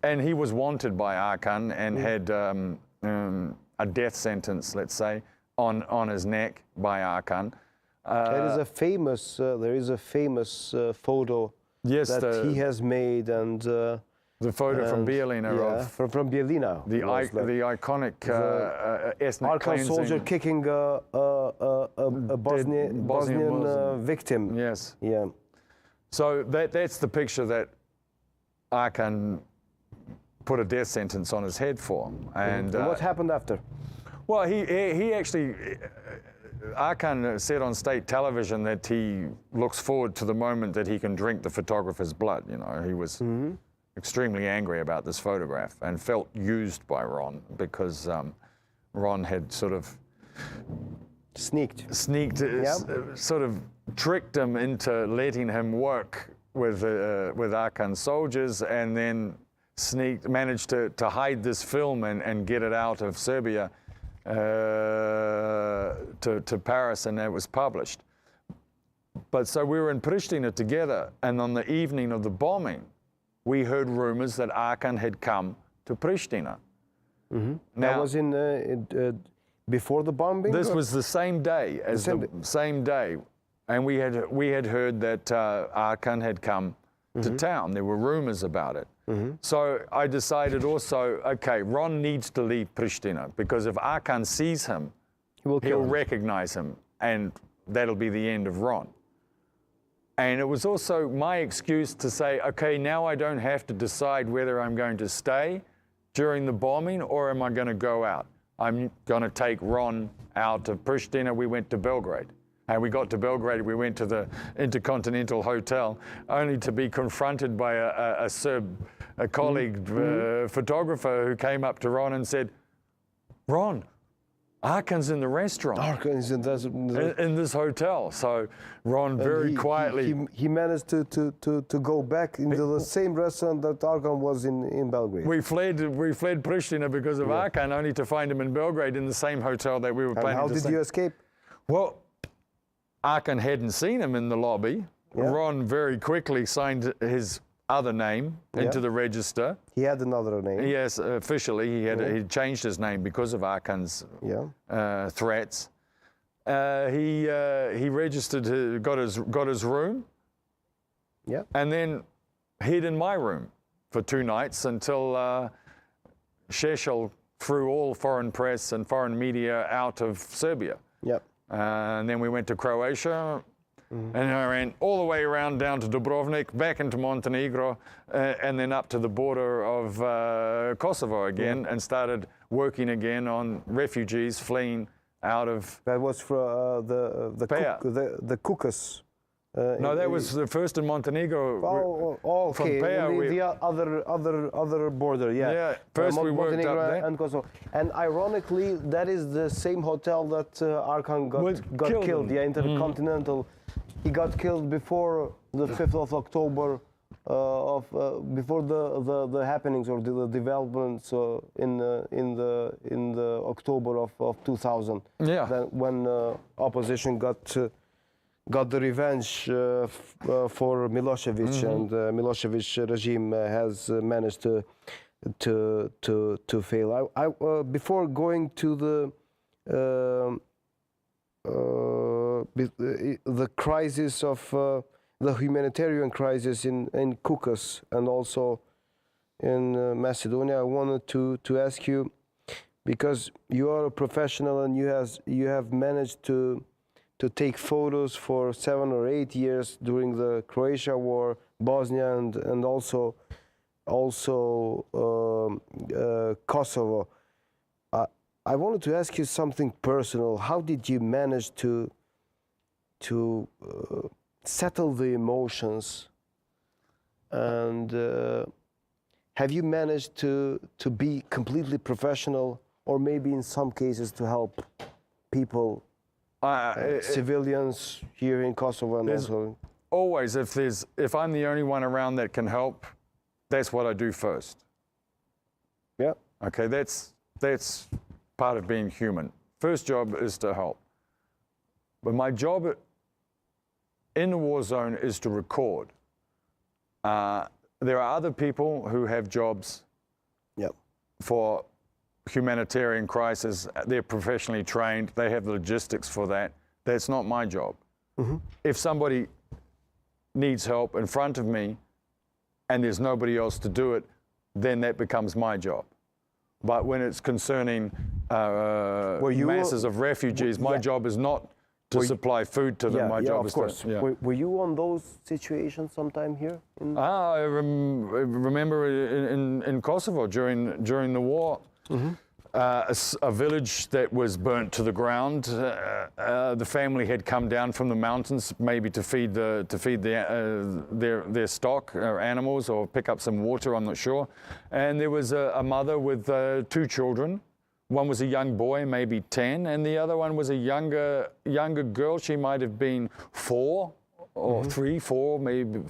and he was wanted by Arkan and had a death sentence, let's say, on his neck by Arkan. There is a famous photo that he has made, and the photo from Bijeljina from Bijeljina, the iconic ethnic Arkan cleansing. soldier kicking a Bosnian victim. Yes. Yeah. So that's the picture that Arkan put a death sentence on his head for. And what happened after? Well, he actually, Arkan said on state television that he looks forward to the moment that he can drink the photographer's blood. You know, he was extremely angry about this photograph and felt used by Ron because Ron had sort of sneaked, sort of tricked him into letting him work with Arkan soldiers, and then managed to hide this film and get it out of Serbia to Paris, and it was published. But so we were in Pristina together, and on the evening of the bombing, we heard rumors that Arkan had come to Pristina. Now, that was in before the bombing? This was the same day as the same day. And we had heard that Arkan had come to town. There were rumors about it. So I decided also, okay, Ron needs to leave Pristina, because if Arkan sees him, he'll recognize him, and that'll be the end of Ron. And it was also my excuse to say, okay, now I don't have to decide whether I'm going to stay during the bombing or am I going to go out. I'm going to take Ron out of Pristina. We went to Belgrade. And we got to Belgrade, we went to the Intercontinental Hotel, only to be confronted by a Serb colleague, photographer, who came up to Ron and said, "Ron, Arkan's in the restaurant. Arkan's in this hotel." So Ron very quietly... He managed to go back into the same restaurant that Arkan was in Belgrade. We fled Pristina because of Arkan, only to find him in Belgrade in the same hotel that we were planning to stay. How did you escape? Well, Arkan hadn't seen him in the lobby. Ron very quickly signed his other name into the register. He had another name. Yes, officially he changed his name because of Arkan's threats. He registered, got his room, and then hid in my room for 2 nights until Šešelj threw all foreign press and foreign media out of Serbia. And then we went to Croatia, and I ran all the way around down to Dubrovnik, back into Montenegro, and then up to the border of Kosovo again, and started working again on refugees fleeing out of... That was for the Kukas. No, that was the first in Montenegro. Okay. From The other border, Yeah, first we worked up there. And Kosovo. And ironically, that is the same hotel that Arkan got killed. Yeah, Intercontinental. He got killed before the 5th of October, before the happenings or the developments in the October of 2000. Yeah. When opposition got the revenge for Milosevic, and Milosevic regime has managed to fail. Before going to the crisis of the humanitarian crisis in Kukas, and also in Macedonia. I wanted to ask you, because you are a professional and you have managed to take photos for 7 or 8 years during the Croatia war, Bosnia, and also Kosovo. I wanted to ask you something personal. How did you manage to settle the emotions, and have you managed to be completely professional, or maybe in some cases to help people, civilians here in Kosovo and also? Always, if I'm the only one around that can help, that's what I do first. Yeah. Okay, that's part of being human. First job is to help. But my job in the war zone is to record. There are other people who have jobs for humanitarian crisis. They're professionally trained. They have the logistics for that. That's not my job. Mm-hmm. If somebody needs help in front of me and there's nobody else to do it, then that becomes my job. But when it's concerning masses of refugees, my job is not to supply food to them. My job is to... Were you on those situations sometime here? I remember in Kosovo during the war, mm-hmm. A village that was burnt to the ground. The family had come down from the mountains, maybe to feed their stock or animals, or pick up some water. I'm not sure. And there was a mother with 2 children. One was a young boy, maybe 10, and the other one was a younger girl. She might have been 4 or mm-hmm. 3, 4, maybe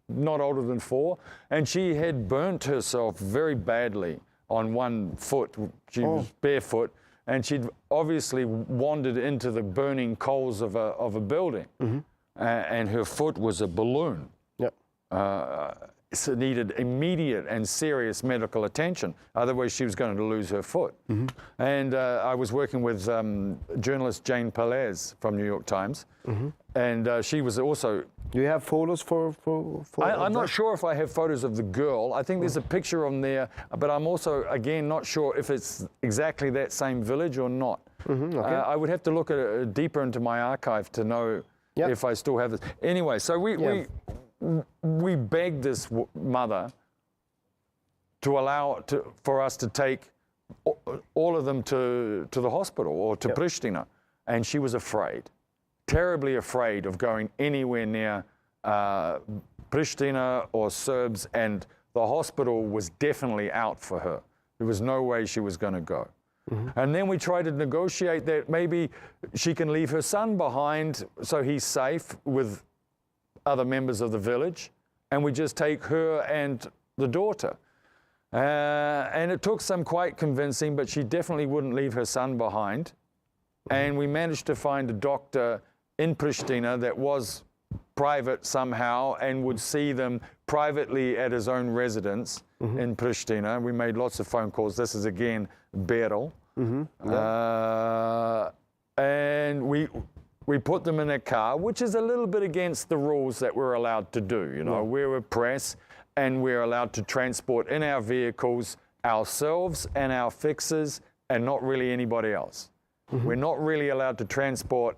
not older than 4. And she had burnt herself very badly on one foot. She was barefoot, and she'd obviously wandered into the burning coals of a building, mm-hmm. And her foot was a balloon. Yep. So it needed immediate and serious medical attention. Otherwise, she was going to lose her foot. Mm-hmm. And I was working with journalist Jane Pelez from New York Times, mm-hmm. and she was also... Do you have photos for I'm not sure if I have photos of the girl. I think there's a picture on there, but I'm also, again, not sure if it's exactly that same village or not. Mm-hmm, okay. I would have to look deeper into my archive to know if I still have this. Anyway, so we begged this mother to allow for us to take all of them to the hospital or to Pristina, and she was afraid. Terribly afraid of going anywhere near Pristina or Serbs, and the hospital was definitely out for her. There was no way she was going to go. Mm-hmm. And then we tried to negotiate that maybe she can leave her son behind so he's safe with other members of the village, and we just take her and the daughter. And it took some quite convincing, but she definitely wouldn't leave her son behind. And we managed to find a doctor in Pristina that was private somehow and would see them privately at his own residence mm-hmm. in Pristina. We made lots of phone calls. This is again Beryl. Mm-hmm. And we put them in a car, which is a little bit against the rules that we're allowed to do. You know, we're a press, and we're allowed to transport in our vehicles ourselves and our fixers, and not really anybody else. Mm-hmm. We're not really allowed to transport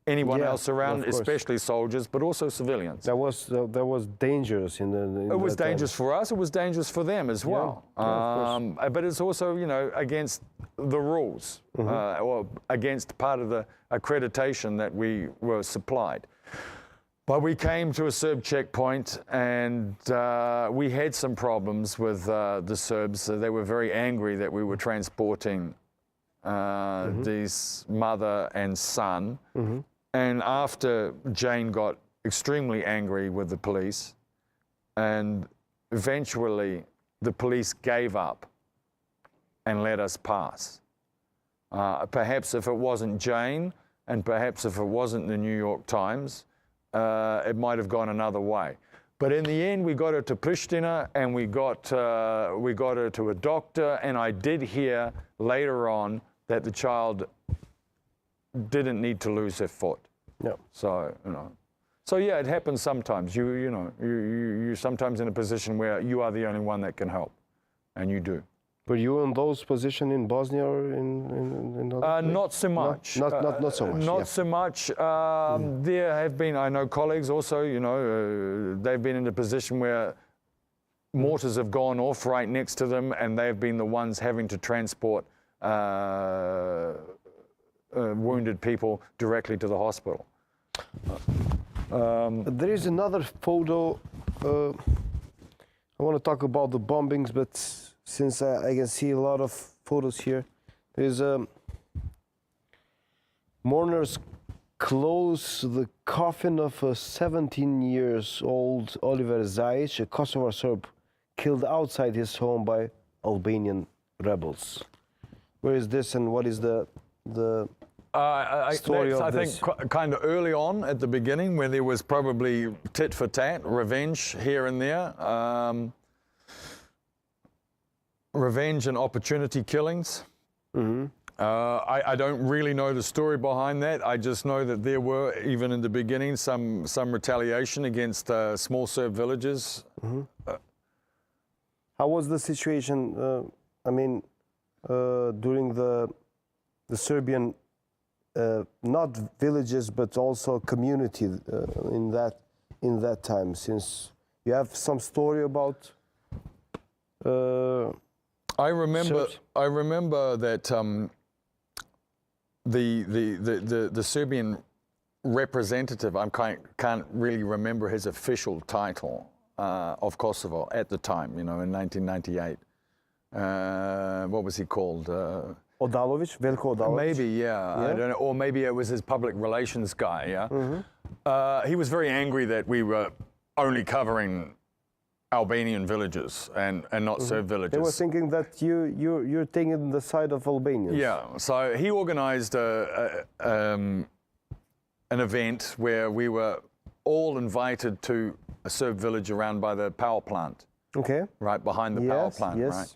anyone else around, especially soldiers, but also civilians. That was dangerous it was dangerous for us. It was dangerous for them as well. But it's also, you know, against the rules, mm-hmm. Or against part of the accreditation that we were supplied. But we came to a Serb checkpoint, and we had some problems with the Serbs. They were very angry that we were transporting mm-hmm. these mother and son. Mm-hmm. And after Jane got extremely angry with the police, and eventually the police gave up and let us pass. Perhaps if it wasn't Jane, and perhaps if it wasn't the New York Times, it might have gone another way. But in the end, we got her to Pristina, and we got her to a doctor, and I did hear later on that the child didn't need to lose her foot. No. So, you know, So yeah, it happens sometimes. You're sometimes in a position where you are the only one that can help, and you do. Were you in those positions in Bosnia or in other not so much. No? Not so much. Not yeah. so much. There have been, I know colleagues also, they've been in a position where mortars have gone off right next to them, and they've been the ones having to transport wounded people directly to the hospital. There is another photo. I want to talk about the bombings, but since I can see a lot of photos here, there's mourners close the coffin of a 17-year-old Oliver Zajic, a Kosovar Serb killed outside his home by Albanian rebels. Where is this, and what is the story of this? I think kind of early on at the beginning, where there was probably tit for tat, revenge here and there. Revenge and opportunity killings. Mm-hmm. I don't really know the story behind that. I just know that there were, even in the beginning, some retaliation against small Serb villages. Mm-hmm. How was the situation? During the Serbian, not villages, but also community in that time. Since you have some story about. I remember that the Serbian representative, I can't really remember his official title of Kosovo at the time, in 1998. What was he called? Odalovic, Veljko Odalovic? Maybe, yeah. I don't know. Or maybe it was his public relations guy, yeah? Mm-hmm. He was very angry that we were only covering Albanian villages and not Serb villages. They were thinking that you're taking the side of Albanians. Yeah, so he organized an event where we were all invited to a Serb village around by the power plant. Okay. Right behind the power plant, yes. right?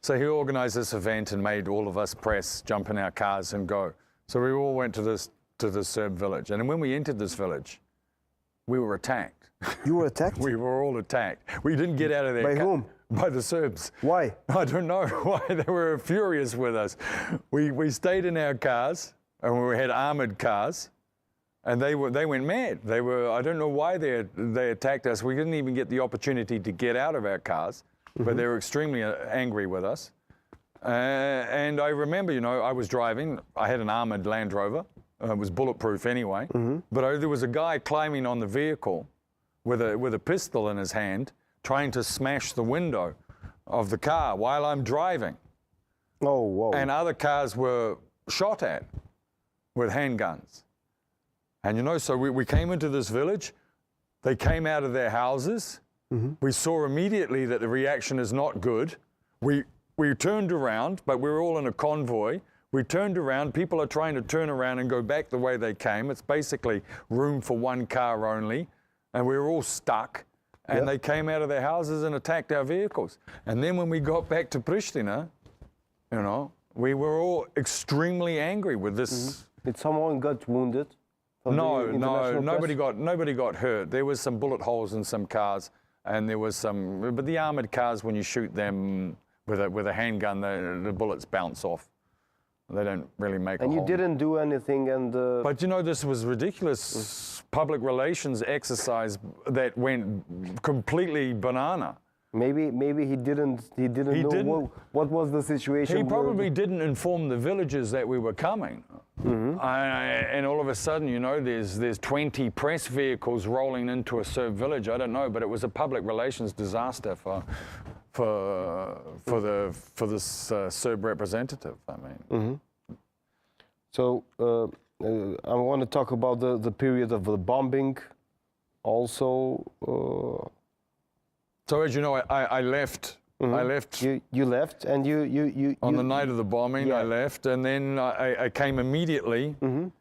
So he organized this event and made all of us press, jump in our cars and go. So we all went to this Serb village. And when we entered this village, we were attacked. You were attacked? We were all attacked. We didn't get out of there. By whom? By the Serbs. Why? I don't know why. They were furious with us. We stayed in our cars, and we had armored cars, and they went mad. I don't know why they attacked us. We didn't even get the opportunity to get out of our cars, but they were extremely angry with us. And I remember, I was driving. I had an armored Land Rover. It was bulletproof anyway. But there was a guy climbing on the vehicle with a pistol in his hand, trying to smash the window of the car while I'm driving. Oh, whoa. And other cars were shot at with handguns. And so we came into this village. They came out of their houses. We saw immediately that the reaction is not good. We turned around, but we were all in a convoy. We turned around. People are trying to turn around and go back the way they came. It's basically room for one car only. And we were all stuck. And they came out of their houses and attacked our vehicles. And then when we got back to Pristina, we were all extremely angry with this. Did someone got wounded? No, nobody got hurt. There was some bullet holes in some cars, and there was but the armored cars, when you shoot them with a handgun, the bullets bounce off. They don't really make a hole. And you didn't do anything, and... But this was ridiculous public relations exercise that went completely banana. Maybe he didn't know what was the situation. He probably didn't inform the villagers that we were coming. And all of a sudden, there's 20 press vehicles rolling into a Serb village. I don't know, but it was a public relations disaster for this Serb representative. So I want to talk about the period of the bombing, also. So as you know, I left. I left. You left, and you on the night of the bombing. I left, and then I came immediately.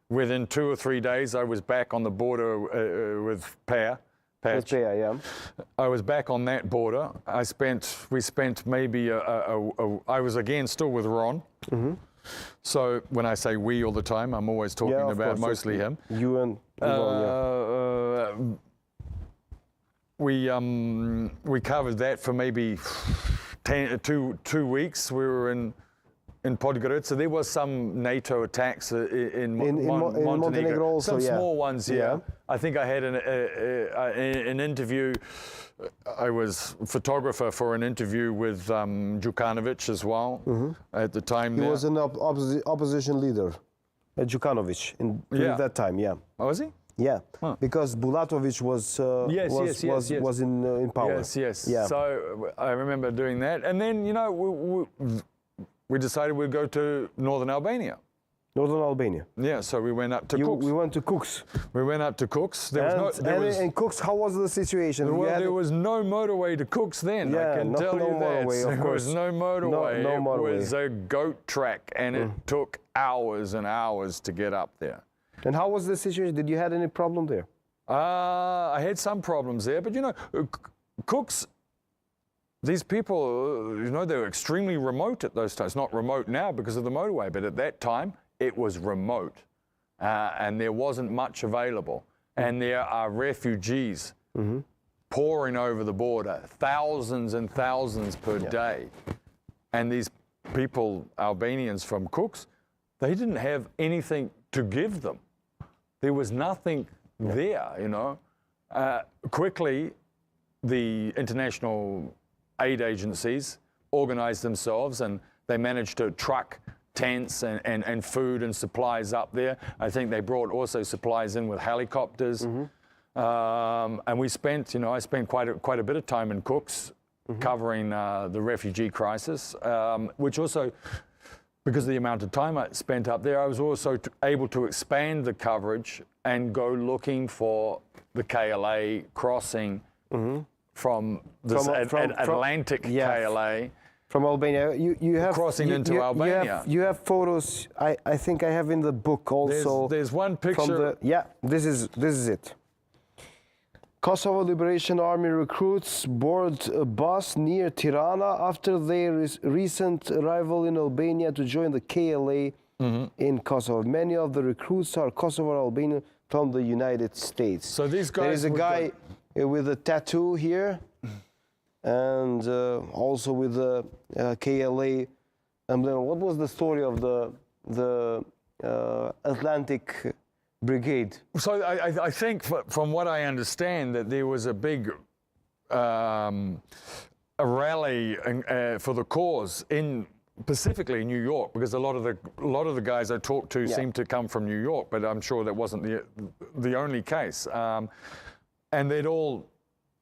Within 2 or 3 days, I was back on the border with Patch. I was back on that border. We spent maybe I was again still with Ron. So when I say we all the time, I'm always talking about mostly him. You and Ron, we covered that for maybe 2 weeks. We were in Politiko, so there was some NATO attacks in Montenegro. Also, some small ones, yeah. I think I had an interview. I was a photographer for an interview with Djukanovic as well at the time. He was an opposition leader, Djukanovic, at that time, yeah. Oh, was he? Yeah, because Bulatovic was in power. Yes. Yeah. So I remember doing that, and then we decided we'd go to northern Albania. Northern Albania. Yeah, so we went up to Kux. We went to Kux. We went up to Kux. And Kux, how was the situation? Well, there was no motorway to Kux then. Yeah, I can tell you that. There was no motorway. No motorway. It was a goat track, and it took hours and hours to get up there. And how was the situation? Did you have any problem there? I had some problems there, but Kux, these people, they were extremely remote at those times. Not remote now because of the motorway, but at that time, it was remote, and there wasn't much available. And there are refugees pouring over the border, thousands and thousands per day. And these people, Albanians from Kux, they didn't have anything to give them. There was nothing there, Quickly, the international aid agencies organized themselves, and they managed to truck tents and food and supplies up there. I think they brought also supplies in with helicopters. And we spent, I spent quite a bit of time in Kux covering the refugee crisis, which also, because of the amount of time I spent up there, I was also able to expand the coverage and go looking for the KLA crossing from this Atlantic KLA. From Albania, you have crossing into Albania. You have photos. I think I have in the book also. There's one picture. This is it. Kosovo Liberation Army recruits board a bus near Tirana after their recent arrival in Albania to join the KLA in Kosovo. Many of the recruits are Kosovo Albanian from the United States. So these guys. There is a guy with a tattoo here. And also with the KLA emblem. What was the story of the Atlantic Brigade? So I think, from what I understand, that there was a big a rally for the cause specifically in New York, because a lot of the guys I talked to seemed to come from New York, but I'm sure that wasn't the only case. And they'd all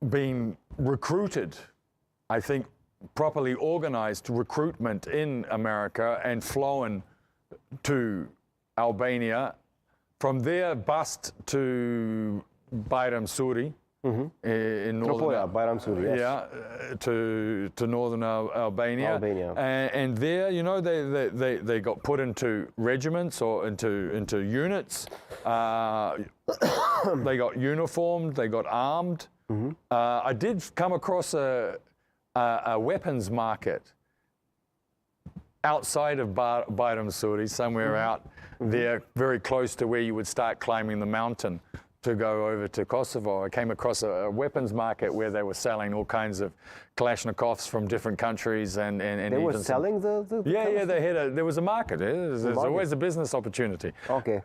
been recruited, I think, properly organized recruitment in America and flown to Albania. From there, bussed to Bayram Suri in northern Bayram Suri, yes. Yeah, to northern Albania. And there, they got put into regiments or into units. They got uniformed, they got armed. I did come across a weapons market outside of Bayram Suri, somewhere out there, very close to where you would start climbing the mountain to go over to Kosovo. I came across a weapons market where they were selling all kinds of Kalashnikovs from different countries, and they were selling the yeah, there was a market. There's always a business opportunity. Okay.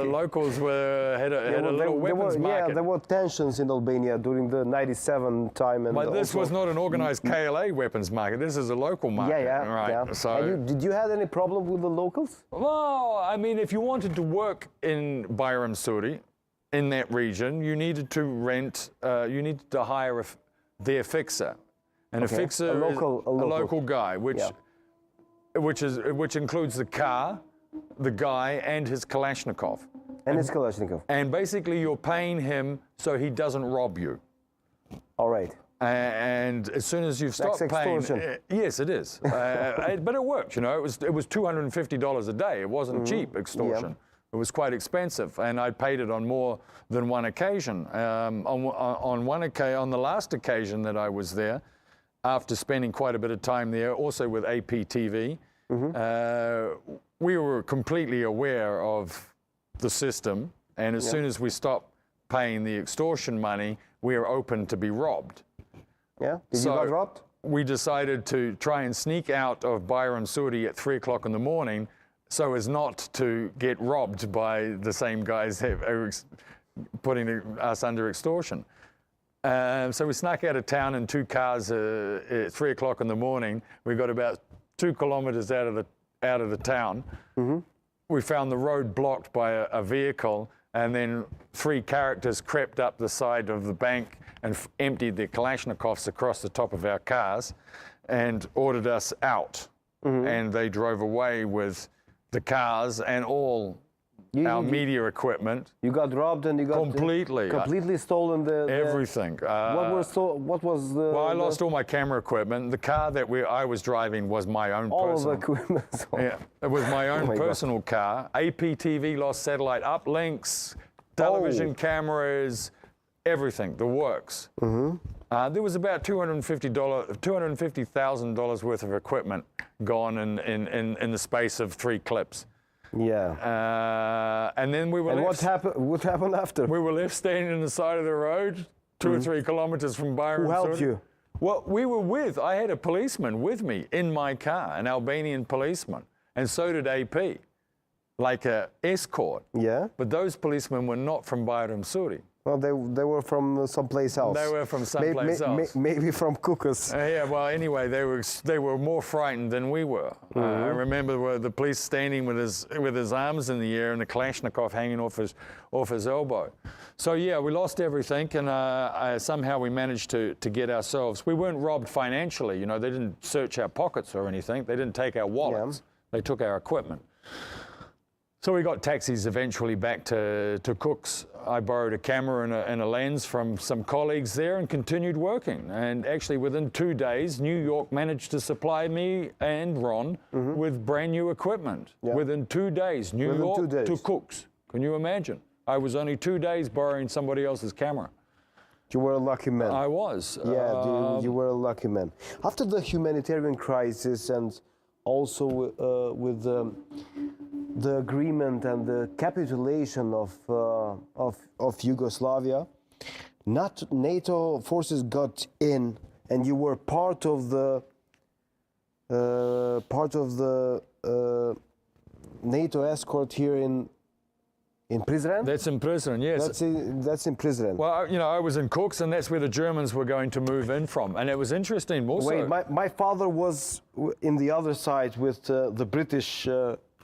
Locals had a little weapons market. Yeah, there were tensions in Albania during the '97 time. But this was not an organized KLA weapons market. This is a local market. Right. So did you have any problem with the locals? Well, I mean, if you wanted to work in Bayram Suri, in that region, you needed to rent, you needed to hire their fixer. And a fixer is a local guy, which includes the car, the guy, and his Kalashnikov. And basically you're paying him so he doesn't rob you. All right. And as soon as you've stopped paying, yes, it is. But it worked, It was $250 a day. It wasn't cheap extortion. Yeah. It was quite expensive, and I paid it on more than one occasion. On the last occasion that I was there, after spending quite a bit of time there, also with APTV, we were completely aware of the system, and as soon as we stopped paying the extortion money, we are open to be robbed. Yeah? Did you get robbed? We decided to try and sneak out of Bayram Suri at 3 o'clock in the morning so as not to get robbed by the same guys who are putting us under extortion. So we snuck out of town in 2 cars at 3 o'clock in the morning. We got about 2 kilometers out of the town. We found the road blocked by a vehicle, and then 3 characters crept up the side of the bank and emptied their Kalashnikovs across the top of our cars and ordered us out. And they drove away with the cars and all our media equipment. You got robbed and you got completely stolen everything. What was the? Well, I lost all my camera equipment. The car that I was driving was my own all personal. All the equipment. Yeah, it was my own personal car. APTV lost satellite uplinks, television cameras, everything, the works. There was about $250,000 worth of equipment gone in the space of 3 clips. Yeah. And then we were left. What happened after? We were left standing on the side of the road, 2 or 3 kilometers from Bayram. Who helped you? Well, I had a policeman with me in my car, an Albanian policeman, and so did AP, like an escort. Yeah. But those policemen were not from Bayram Suri. Well, they were from someplace else. They were from someplace else. Maybe from Kosovës. Yeah, well, anyway, they were more frightened than we were. I remember the police standing with his arms in the air and the Kalashnikov hanging off his elbow. So yeah, we lost everything, and somehow we managed to get ourselves. We weren't robbed financially, you know. They didn't search our pockets or anything. They didn't take our wallets. Yeah. They took our equipment. So we got taxis eventually back to Cook's. I borrowed a camera and a lens from some colleagues there and continued working. And actually within 2 days, New York managed to supply me and Ron with brand new equipment. Yeah. Within 2 days, New York to Cook's. Can you imagine? I was only 2 days borrowing somebody else's camera. You were a lucky man. I was. Yeah, you were a lucky man. After the humanitarian crisis and also with the agreement and the capitulation of Yugoslavia, NATO forces got in, and you were part of the NATO escort here in Prizren? That's in Prizren, yes. That's in Prizren. Well, you know, I was in Cook's, and that's where the Germans were going to move in from. And it was interesting also. Wait, my father was in the other side with the British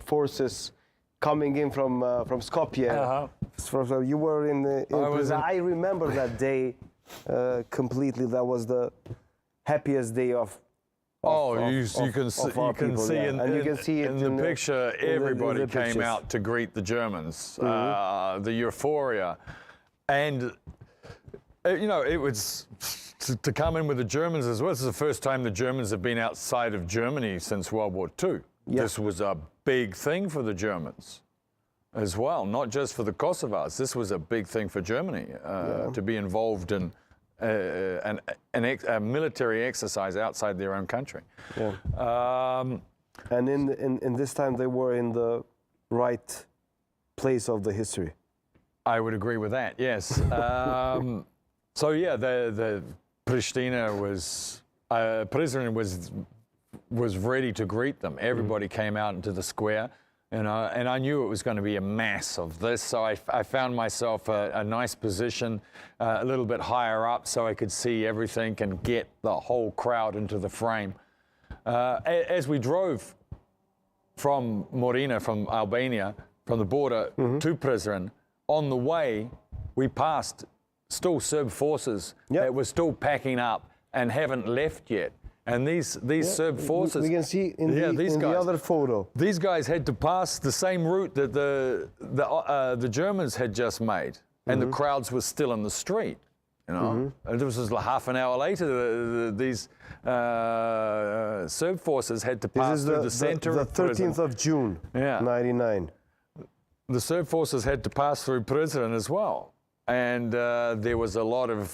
forces coming in from Skopje. So you were in Prizren. I remember that day completely. That was the happiest day of you can see in the picture, everybody came out to greet the Germans, the euphoria. And, you know, it was to come in with the Germans as well. This is the first time the Germans have been outside of Germany since World War II. Yep. This was a big thing for the Germans as well, not just for the Kosovars. This was a big thing for Germany to be involved in a military exercise outside their own country. Yeah. And in this time they were in the right place of the history. I would agree with that, yes. So yeah, the Pristina was, Prizren was ready to greet them. Everybody came out into the square. You know, and I knew it was going to be a mass of this, so I found myself a nice position, a little bit higher up, so I could see everything and get the whole crowd into the frame. As we drove from Morina, from Albania, from the border to Prizren, on the way, we passed still Serb forces that were still packing up and haven't left yet. And these Serb forces, we can see in the other photo. These guys had to pass the same route that the Germans had just made, and the crowds were still in the street. You know, and this was half an hour later. These Serb forces had to pass through the center. The 13th of June, 1999. The Serb forces had to pass through Prizren as well. And there was a lot of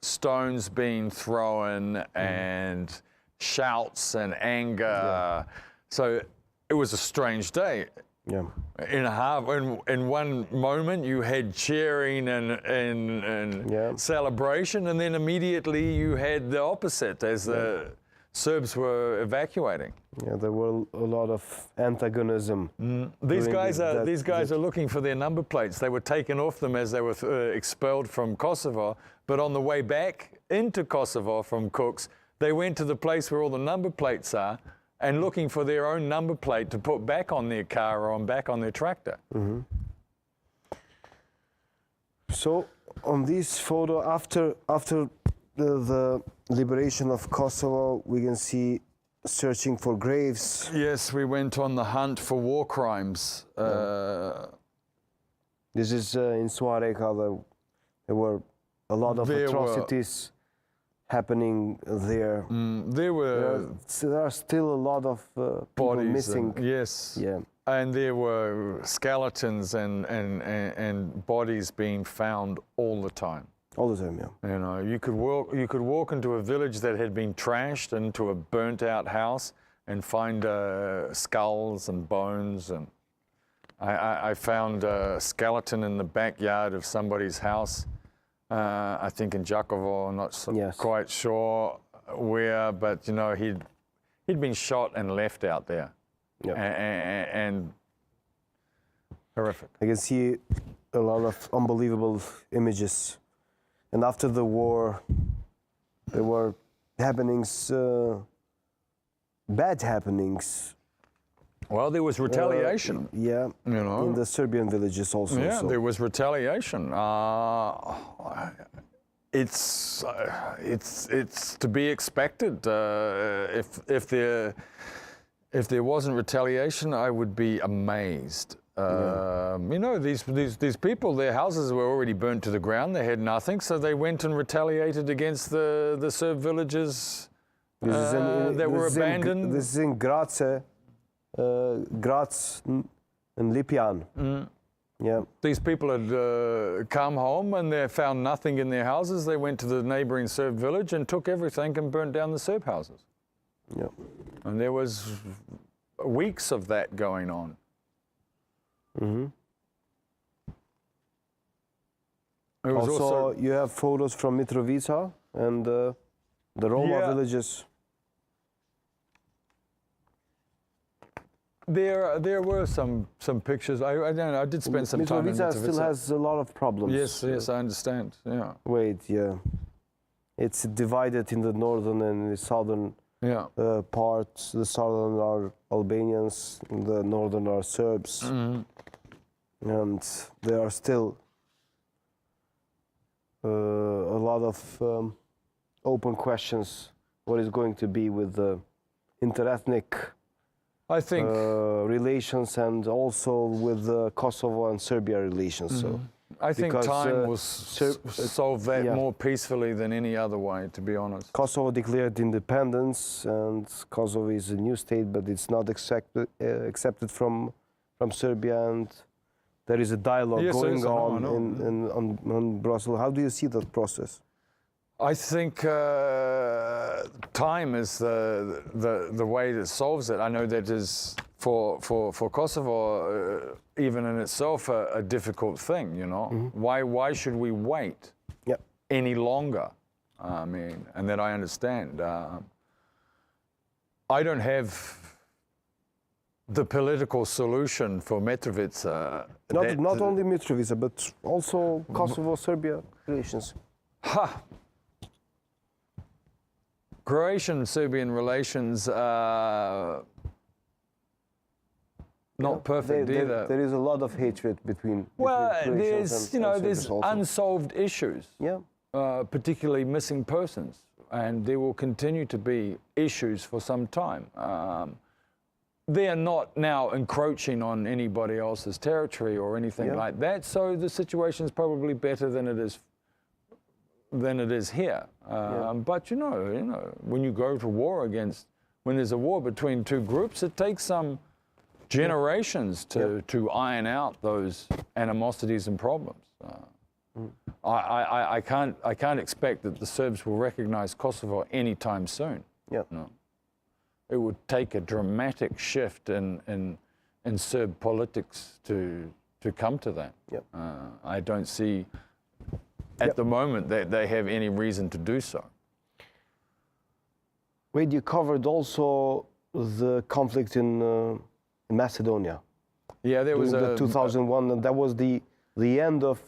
stones being thrown and shouts and anger. So it was a strange day. Yeah. in one moment you had cheering and celebration, and then immediately you had the opposite as the Serbs were evacuating. Yeah, there were a lot of antagonism. These guys are looking for their number plates. They were taken off them as they were expelled from Kosovo, but on the way back into Kosovo from Cooks, they went to the place where all the number plates are and looking for their own number plate to put back on their car or back on their tractor. So on this photo, after the liberation of Kosovo, we can see searching for graves. Yes, we went on the hunt for war crimes. This is in Suareka. There were a lot of atrocities happening there. There are still a lot of people missing. Yes. Yeah. And there were skeletons and bodies being found all the time. All the time, yeah. You know, you could walk into a village that had been trashed, into a burnt-out house, and find skulls and bones. And I found a skeleton in the backyard of somebody's house. I think in Đakovo, I'm not quite sure where, but you know, he'd been shot and left out there, and horrific. I can see a lot of unbelievable images, and after the war, there were happenings, bad happenings. Well, there was retaliation. You know, in the Serbian villages also. Yeah, there was retaliation. It's to be expected. If there wasn't retaliation, I would be amazed. You know, these people, their houses were already burnt to the ground. They had nothing, so they went and retaliated against the Serb villages that were abandoned. This is in Grace. Graz and Lipian. Yeah. These people had come home and they found nothing in their houses. They went to the neighboring Serb village and took everything and burnt down the Serb houses. Yeah. And there was weeks of that going on. Also, you have photos from Mitrovica and the Roma villages. There were some pictures. I did spend some time in Mitrovica. Mitrovica still has a lot of problems. Yes, I understand. Yeah. It's divided in the northern and the southern parts. The southern are Albanians, the northern are Serbs, and there are still a lot of open questions. What is going to be with the interethnic? I think relations, and also with Kosovo and Serbia relations. So I think time will solve that more peacefully than any other way, to be honest. Kosovo declared independence, and Kosovo is a new state, but it's not accepted from Serbia, and there is a dialogue going on in Brussels. How do you see that process? I think time is the way that solves it. I know that is for Kosovo, even in itself, a difficult thing. You know, why should we wait any longer? I mean, and that I understand. I don't have the political solution for Mitrovica. Not only Mitrovica, but also Kosovo-Serbia relations. Croatian-Serbian relations are not perfect either. There is a lot of hatred between. There's unsolved issues. Particularly missing persons, and there will continue to be issues for some time. They are not now encroaching on anybody else's territory or anything like that. So the situation is probably better than it is here. But you know, when you go to war when there's a war between two groups, it takes some generations to iron out those animosities and problems. I can't expect that the Serbs will recognize Kosovo anytime soon. No. It would take a dramatic shift in in Serb politics to come to that. Yep. I don't see at the moment that they have any reason to do so. Wade, you covered also the conflict in Macedonia. Yeah, there was during the 2001, and that was the end of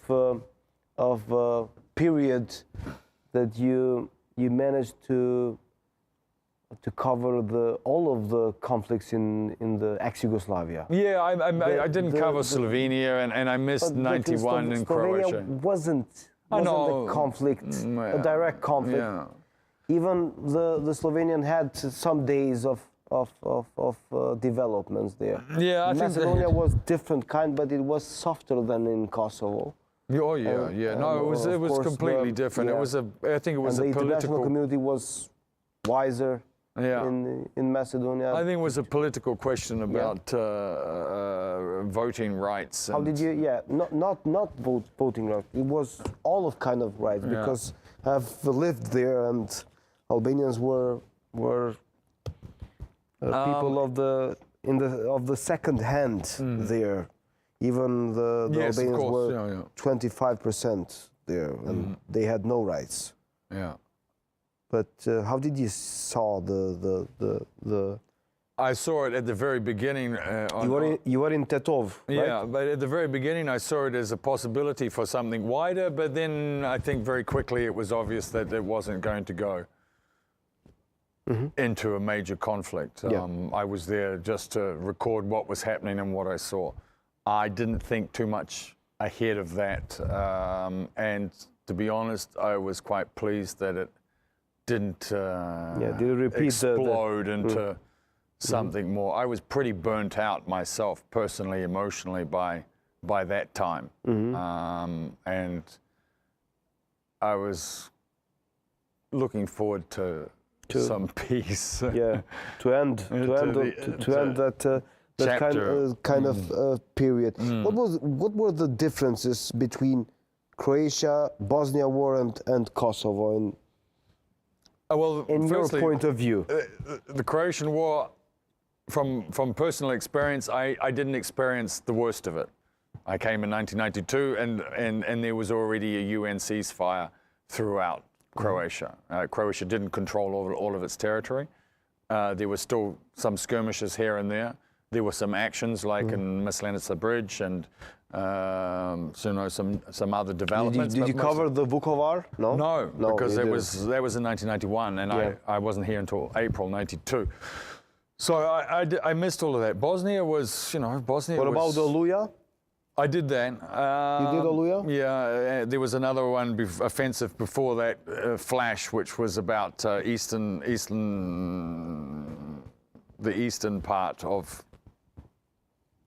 period that you managed to cover all of the conflicts in the ex-Yugoslavia. Yeah, I didn't cover Slovenia, and I missed 91 in Croatia. wasn't a conflict, a direct conflict. Yeah. Even the Slovenian had some days of developments there. Yeah, I think Macedonia was different kind, but it was softer than in Kosovo. Oh yeah, yeah. No, it was completely different. Yeah. It was I think it was and a the international political community was wiser. Yeah. In Macedonia. I think it was a political question about voting rights. How did you? Yeah, not voting rights. It was all of kind of rights, because I've lived there, and Albanians were people of the second hand there. Even the yes, Albanians of course. were 25% there, and they had no rights. Yeah. But how did you saw the? I saw it at the very beginning. You were in Tetov, right? Yeah, but at the very beginning I saw it as a possibility for something wider, but then I think very quickly it was obvious that it wasn't going to go into a major conflict. I was there just to record what was happening and what I saw. I didn't think too much ahead of that, and to be honest, I was quite pleased that it didn't explode into something more. I was pretty burnt out myself, personally, emotionally, by that time, and I was looking forward to some peace. Yeah, to end that kind of period. What were the differences between Croatia, Bosnia War, and Kosovo? Well, in firstly, your point of view, the Croatian War, from personal experience, I didn't experience the worst of it. I came in 1992, and there was already a UN ceasefire throughout Croatia. Croatia didn't control all of its territory. There were still some skirmishes here and there. There were some actions like in Maslenica Bridge and some other developments. Did you cover the Vukovar? No, because that was in 1991, and I wasn't here until April '92. So I missed all of that. Bosnia was, Bosnia. What about the Oluja? I did that. You did Oluja? Yeah, there was another one offensive before that, Flash, which was about the eastern part of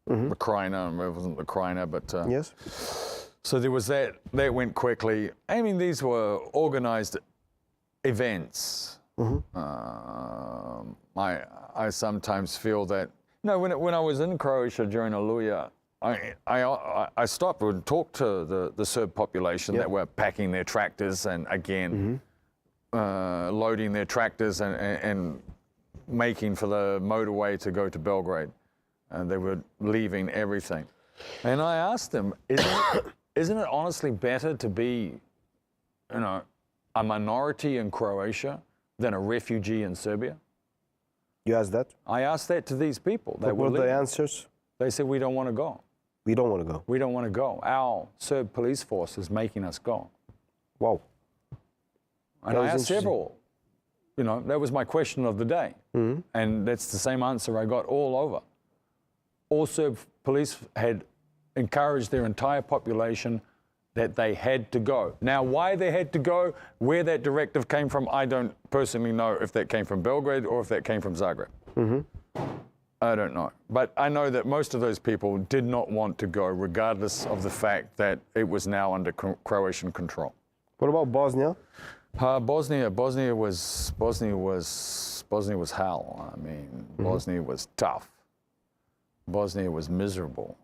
Ukraine. It wasn't Ukraine, but yes. So there was that. That went quickly. I mean, these were organized events. I sometimes feel that when I was in Croatia during Oluja, I stopped and talked to the Serb population that were packing their tractors and again loading their tractors and making for the motorway to go to Belgrade. And they were leaving everything. And I asked them, isn't it honestly better to be, a minority in Croatia than a refugee in Serbia? You asked that? I asked that to these people. What were the answers? They said, we don't want to go. We don't want to go. We don't want to go. Our Serb police force is making us go. Wow. And I asked several, that was my question of the day. And that's the same answer I got all over. All Serb police had encouraged their entire population that they had to go. Now, why they had to go, where that directive came from, I don't personally know if that came from Belgrade or if that came from Zagreb. I don't know. But I know that most of those people did not want to go, regardless of the fact that it was now under Croatian control. What about Bosnia? Bosnia was hell. I mean, Bosnia was tough. Bosnia was miserable.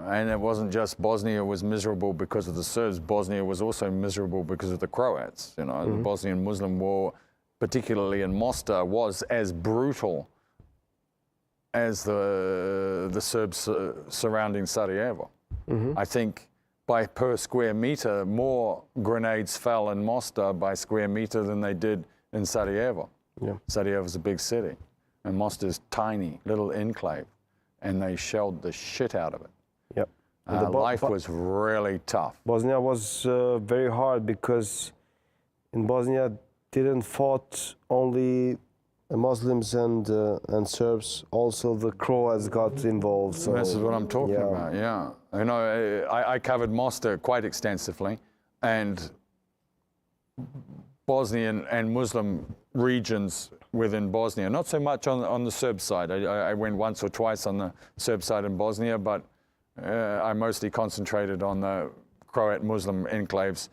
And it wasn't just Bosnia was miserable because of the Serbs. Bosnia was also miserable because of the Croats. The Bosnian Muslim War, particularly in Mostar, was as brutal as the Serbs surrounding Sarajevo. I think per square meter, more grenades fell in Mostar by square meter than they did in Sarajevo. Yeah. Sarajevo is a big city, and Mostar's tiny little enclave, and they shelled the shit out of it. Yep. Life was really tough. Bosnia was very hard because in Bosnia didn't fought only Muslims and Serbs. Also the Croats got involved. So this is what I'm talking about. Yeah, you know, I covered Mostar quite extensively, and Bosnian and Muslim regions within Bosnia. Not so much on the Serb side. I went once or twice on the Serb side in Bosnia, but I mostly concentrated on the Croat Muslim enclaves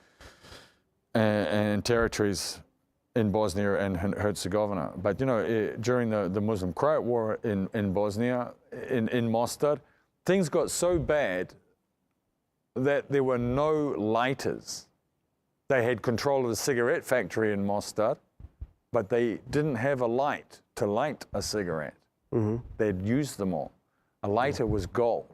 and territories in Bosnia and Herzegovina. But you know, during the Muslim-Croat war in Bosnia, in Mostar, things got so bad that there were no lighters. They had control of the cigarette factory in Mostar, but they didn't have a light to light a cigarette. They'd used them all. A lighter was gold.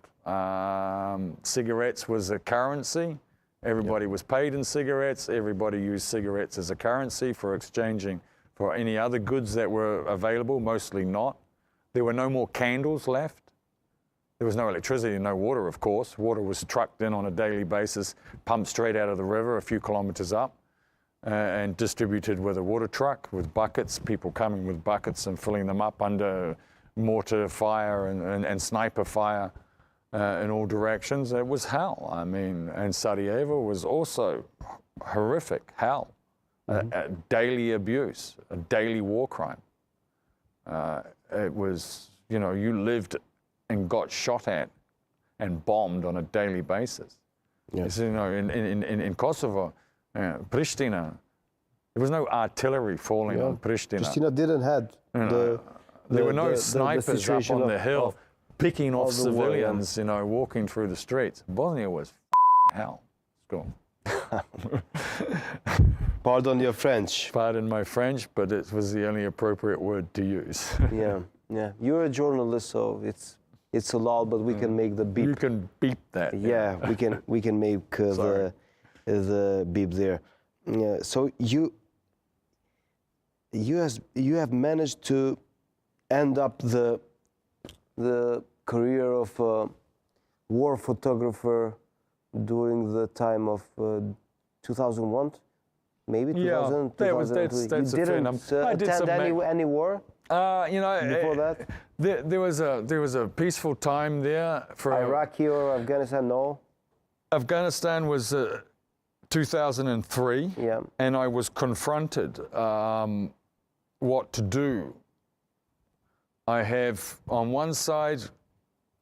Cigarettes was a currency. Everybody was paid in cigarettes. Everybody used cigarettes as a currency for exchanging for any other goods that were available, mostly not. There were no more candles left. There was no electricity, no water, of course. Water was trucked in on a daily basis, pumped straight out of the river a few kilometers up, and distributed with a water truck, with buckets, people coming with buckets and filling them up under mortar fire and sniper fire in all directions. It was hell. I mean, and Sarajevo was also horrific hell, a daily abuse, a daily war crime. It was, you know, you lived and got shot at and bombed on a daily basis. Yes. You know, in Kosovo, Pristina, there was no artillery falling on Pristina. Pristina didn't have there were no snipers up on the hill picking off civilians, you know, walking through the streets. Bosnia was hell. Let's go. Pardon your French. Pardon my French, but it was the only appropriate word to use. Yeah. You're a journalist, so it's allowed, but we can make the beep. You can beep that. Yeah, we can make the beep there. Yeah. So you have managed to end up the career of a war photographer during the time of 2001, maybe 2000. Yeah, that's you didn't attend any war. You know, before that, there was a peaceful time there for Iraqi or Afghanistan. No, Afghanistan was 2003. Yeah, and I was confronted what to do. I have on one side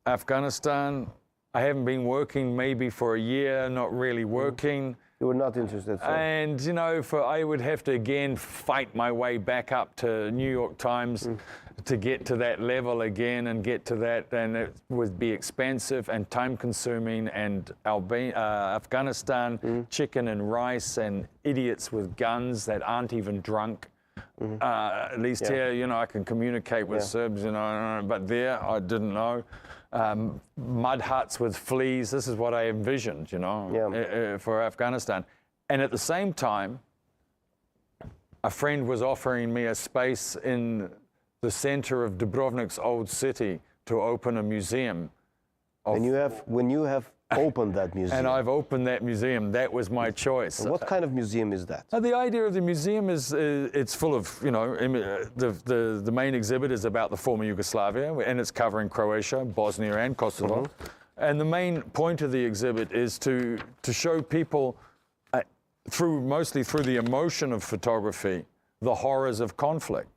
Afghanistan. I haven't been working maybe for a year, not really working. You were not interested. So. And, you know, I would have to again fight my way back up to New York Times to get to that level again and get to that. And it would be expensive and time consuming. And Afghanistan, chicken and rice and idiots with guns that aren't even drunk. At least here, you know, I can communicate with Serbs, you know, but there I didn't know. Mud huts with fleas. This is what I envisioned, you know, for Afghanistan. And at the same time, a friend was offering me a space in the center of Dubrovnik's old city to open a museum. When you have opened that museum. And I've opened that museum. That was my choice. And what kind of museum is that? The idea of the museum is it's full of, you know, the main exhibit is about the former Yugoslavia, and it's covering Croatia, Bosnia, and Kosovo. And the main point of the exhibit is to show people, mostly through the emotion of photography, the horrors of conflict.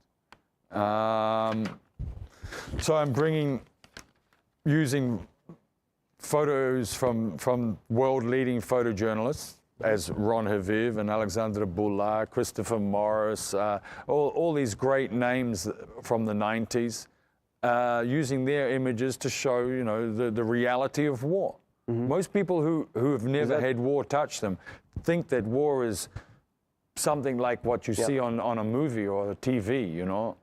So I'm using photos from world-leading photojournalists, as Ron Haviv and Alexandra Bula, Christopher Morris, all these great names from the 90s, using their images to show, you know, the reality of war. Most people who have never had war touch them think that war is something like what you see on a movie or a TV, you know.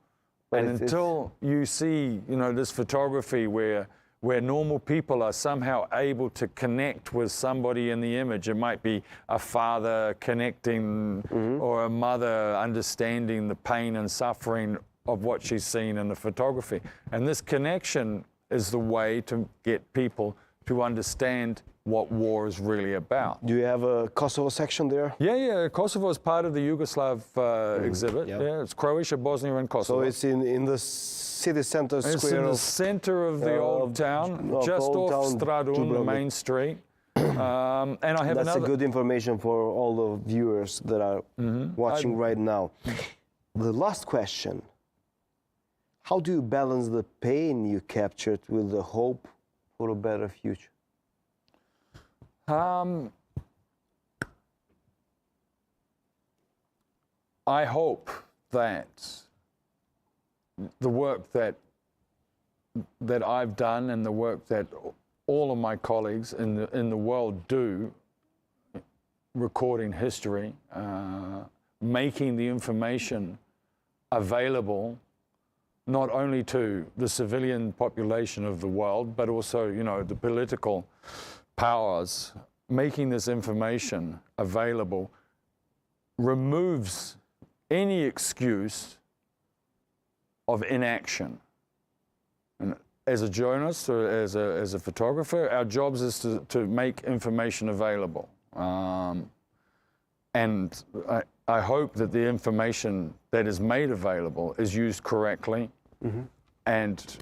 And until you see, this photography where normal people are somehow able to connect with somebody in the image, it might be a father connecting or a mother understanding the pain and suffering of what she's seen in the photography. And this connection is the way to get people to understand what war is really about. Do you have a Kosovo section there? Yeah. Kosovo is part of the Yugoslav exhibit. Yep. Yeah, it's Croatia, Bosnia, and Kosovo. So it's in the city center square. It's in the center of the old town, just off Stradun, the main street. And I have That's a good information for all the viewers that are watching right now. The last question: how do you balance the pain you captured with the hope for a better future? I hope that the work that I've done and the work that all of my colleagues in the world do, recording history, making the information available not only to the civilian population of the world, but also, the political powers, making this information available removes any excuse of inaction. And as a journalist or as a photographer, our jobs is to make information available. And I hope that the information that is made available is used correctly and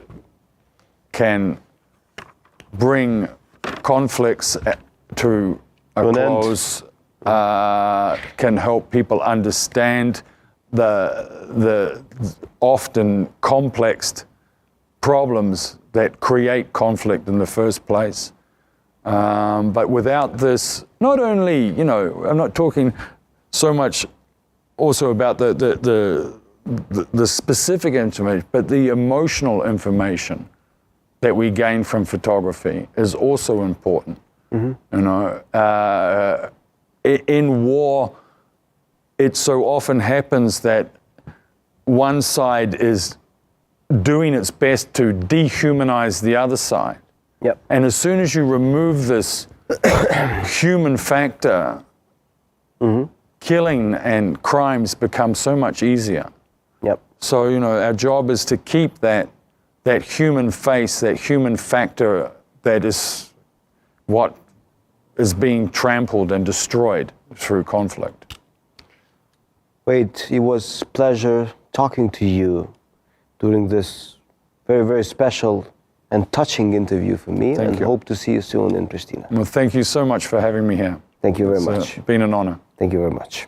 can bring conflicts to a close, can help people understand the often complex problems that create conflict in the first place. But without this, not only, I'm not talking so much also about the specific information, but the emotional information that we gain from photography is also important. In war, it so often happens that one side is doing its best to dehumanize the other side. Yep. And as soon as you remove this human factor, killing and crimes become so much easier. Yep. So, our job is to keep that human face, that human factor that is what is being trampled and destroyed through conflict. Wade, it was a pleasure talking to you during this very, very special and touching interview for me. Thank you. Hope to see you soon in Pristina. Well, thank you so much for having me here. Thank you very much. It's been an honor. Thank you very much.